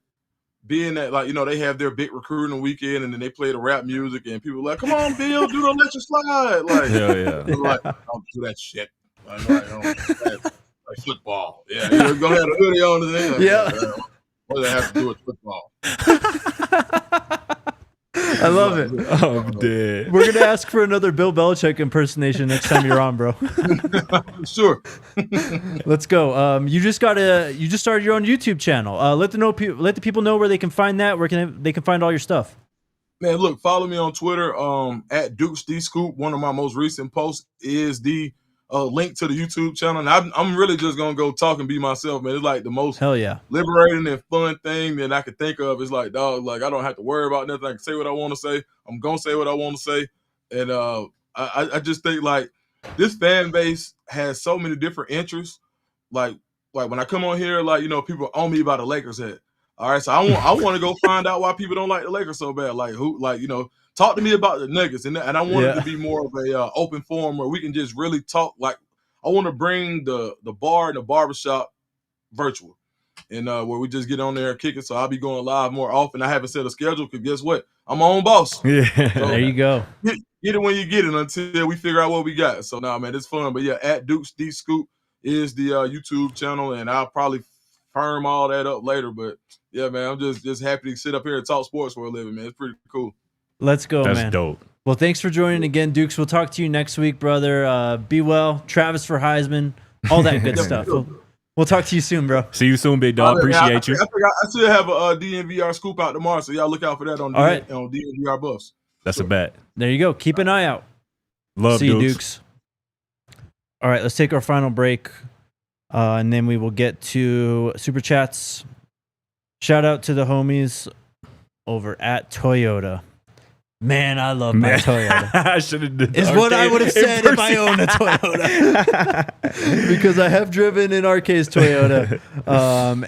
being that, like, they have their big recruiting weekend and then they play the rap music and people are like, come on, Bill, do the electric slide. Like, like, don't do that shit. Like football. Yeah, you're going to have a hoodie on today. Yeah. What does that have to do with football? I love it. Oh, I'm dead. We're gonna ask for another Bill Belichick impersonation next time you're on, bro. Sure. Let's go. You just started your own YouTube channel. Let the people know where they can find that. Where they can find all your stuff. Man, look, follow me on Twitter at Dukes D Scoop. One of my most recent posts is the link to the YouTube channel. And I'm really just gonna go talk and be myself, man. It's like the most liberating and fun thing that I could think of. It's like, dog, like I don't have to worry about nothing. I can say what I want to say. I'm gonna say what I want to say. And I just think like this fan base has so many different interests. Like when I come on here, like, people own me about the Lakers head. All right, so I want to go find out why people don't like the Lakers so bad. Like talk to me about the Nuggets, and I want it to be more of a open forum where we can just really talk. Like I want to bring the bar and the barbershop virtual, and where we just get on there and kick it. So I'll be going live more often. I haven't set a schedule because guess what? I'm my own boss. Yeah, so, there you go. Get it when you get it until we figure out what we got. So man, it's fun. But yeah, at Dukes D Scoop is the YouTube channel, and I'll probably firm all that up later. But yeah, man, I'm just happy to sit up here and talk sports for a living, man. It's pretty cool. Let's go, man. That's dope. Well, thanks for joining again, Dukes. We'll talk to you next week, brother. Be well. Travis for Heisman. All that good stuff. We'll talk to you soon, bro. See you soon, big dog. Appreciate you. I still have a DNVR scoop out tomorrow, so y'all look out for that on DNVR Buffs. That's a bet. There you go. Keep an eye out. Love See you, Dukes. All right, let's take our final break. And then we will get to Super Chats. Shout out to the homies over at Toyota. Man, I love my Toyota. I should have done Is what I would have said if I owned a Toyota. Because I have driven in our case Toyota.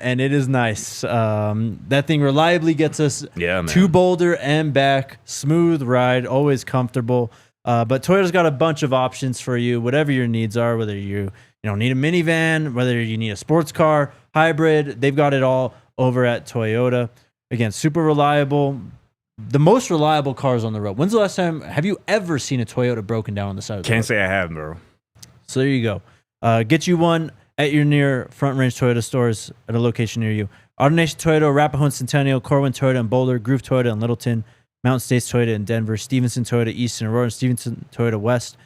And it is nice. That thing reliably gets us to Boulder and back. Smooth ride, always comfortable. But Toyota's got a bunch of options for you, whatever your needs are, whether you need a minivan, whether you need a sports car, hybrid. They've got it all over at Toyota. Again, super reliable. The most reliable cars on the road. When's the last time? Have you ever seen a Toyota broken down on the side of the road? Can't say I have, bro. So there you go. Get you one at your near Front Range Toyota stores at a location near you. AutoNation Toyota, Arapahoe and Centennial, Corwin Toyota in Boulder, Groove Toyota in Littleton, Mountain States Toyota in Denver, Stevenson Toyota East in Aurora, and Stevenson Toyota West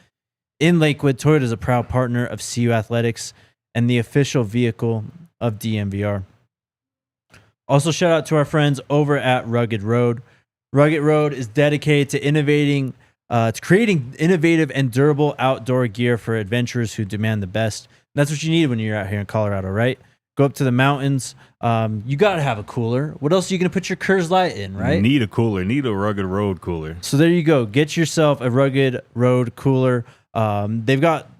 in Lakewood. Toyota is a proud partner of CU Athletics and the official vehicle of DNVR. Also, shout out to our friends over at Rugged Road. Rugged Road is dedicated to creating innovative and durable outdoor gear for adventurers who demand the best. That's what you need when you're out here in Colorado, right? Go up to the mountains. You got to have a cooler. What else are you going to put your Coors Light in, right? Need a cooler. Need a Rugged Road cooler. So there you go. Get yourself a Rugged Road cooler. They've got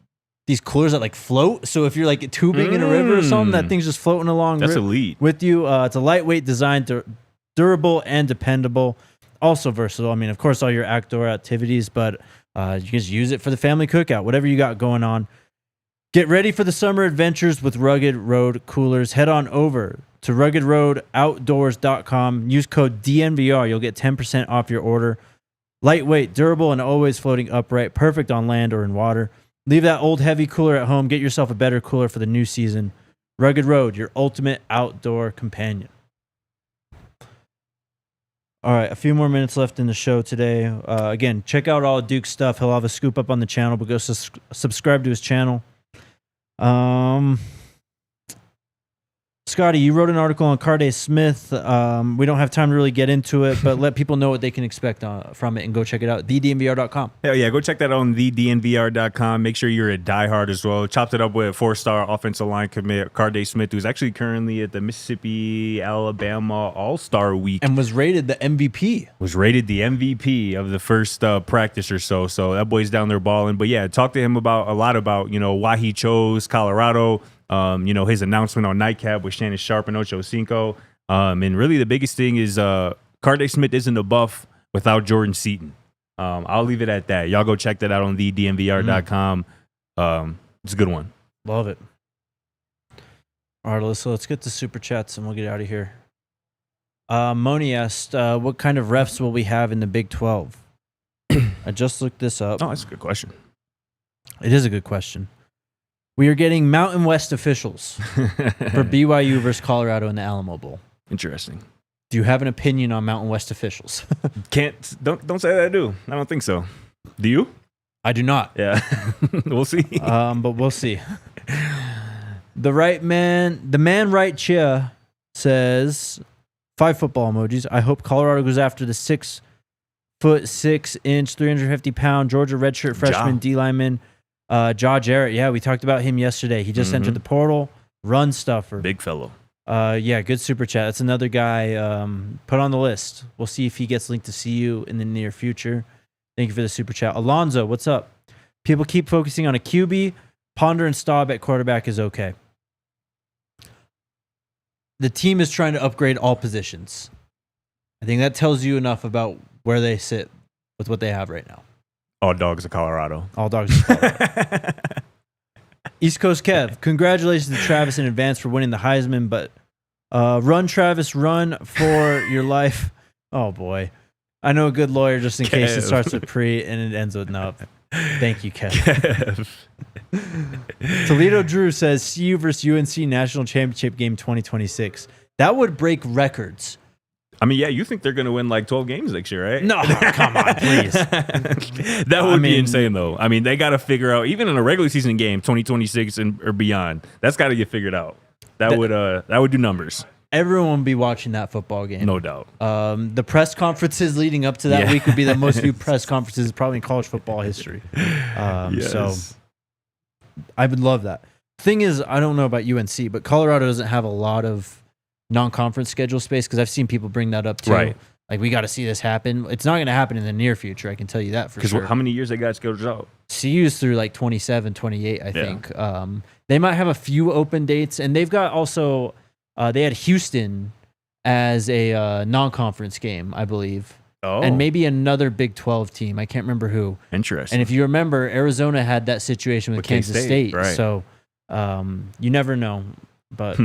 these coolers that float. So if you're tubing in a river or something, that thing's just floating along. That's elite. With you. It's a lightweight design, durable and dependable. Also versatile. I mean, of course, all your outdoor activities, but you can just use it for the family cookout, whatever you got going on. Get ready for the summer adventures with Rugged Road coolers. Head on over to ruggedroadoutdoors.com. Use code DNVR. You'll get 10% off your order. Lightweight, durable, and always floating upright. Perfect on land or in water. Leave that old heavy cooler at home. Get yourself a better cooler for the new season. Rugged Road, your ultimate outdoor companion. All right, a few more minutes left in the show today. Again, check out all of Duke's stuff. He'll have a scoop up on the channel, but go subscribe to his channel. Scotty, you wrote an article on Carday Smith. We don't have time to really get into it, but let people know what they can expect from it and go check it out. TheDNVR.com. Hell yeah, go check that out on TheDNVR.com. Make sure you're a diehard as well. Chopped it up with a 4-star offensive line commit, Carday Smith, who's actually currently at the Mississippi-Alabama All-Star Week. And was rated the MVP. Was rated the MVP of the first practice or so. So that boy's down there balling. But yeah, talk to him about a lot about, why he chose Colorado. His announcement on Nightcap with Shannon Sharp and Ocho Cinco. And really the biggest thing is Carday Smith isn't a Buff without Jordan Seaton. I'll leave it at that. Y'all go check that out on TheDNVR.com. It's a good one. Love it. All right, so let's get to Super Chats and we'll get out of here. Moni asked, what kind of refs will we have in the Big 12? I just looked this up. Oh, that's a good question. It is a good question. We are getting Mountain West officials for BYU versus Colorado in the Alamo Bowl. Interesting. Do you have an opinion on Mountain West officials? Don't say that I do. I don't think so. Do you? I do not. Yeah. We'll see. But we'll see. The man right chia says 5 football emojis. I hope Colorado goes after the 6'6", 350-pound Georgia redshirt freshman D lineman. Jarrett, yeah, we talked about him yesterday. He just entered the portal, run stuffer. Big fellow. Yeah, good super chat. That's another guy put on the list. We'll see if he gets linked to CU in the near future. Thank you for the super chat. Alonzo, what's up? People keep focusing on a QB. Ponder and Staub at quarterback is okay. The team is trying to upgrade all positions. I think that tells you enough about where they sit with what they have right now. All dogs of Colorado. All dogs of Colorado. East Coast Kev, congratulations to Travis in advance for winning the Heisman, but run, Travis, run for your life. Oh, boy. I know a good lawyer just in case it starts with pre and it ends with nup. Thank you, Kev. Toledo Drew says CU versus UNC National Championship Game 2026. That would break records. I mean, yeah, you think they're going to win 12 games next year, right? No, come on, please. That would be insane, though. I mean, they got to figure out, even in a regular season game, 2026 or beyond, that's got to get figured out. That would do numbers. Everyone would be watching that football game. No doubt. The press conferences leading up to that week would be the most viewed press conferences probably in college football history. Yes. So I would love that. Thing is, I don't know about UNC, but Colorado doesn't have a lot of non-conference schedule space because I've seen people bring that up too. Right. Like, we got to see this happen. It's not going to happen in the near future. I can tell you that for sure. Because how many years they got scheduled out? CU's through like 27, 28, I think. They might have a few open dates, and they've got also they had Houston as a non-conference game, I believe. Oh. And maybe another Big 12 team. I can't remember who. Interesting. And if you remember, Arizona had that situation with Kansas State. Right. So you never know, but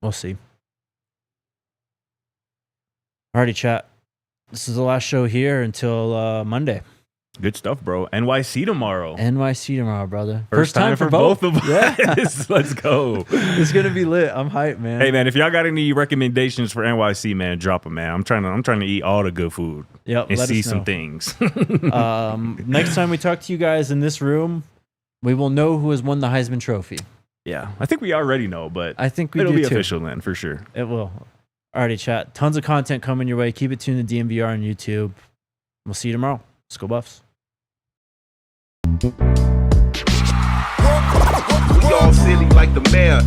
we'll see. Alrighty, chat. This is the last show here until Monday. Good stuff, bro. NYC tomorrow. NYC tomorrow, brother. First time for both of us. Yeah. Let's go. It's gonna be lit. I'm hyped, man. Hey, man, if y'all got any recommendations for NYC, man, drop them, man. I'm trying to eat all the good food. Yep, and let see us know. some things. Next time we talk to you guys in this room, we will know who has won the Heisman Trophy. Yeah, I think we already know, but I think it'll do be too. official then for sure. It will. Alrighty, chat. Tons of content coming your way. Keep it tuned to DNVR on YouTube. We'll see you tomorrow. Let's go Buffs. We all silly like the mayor.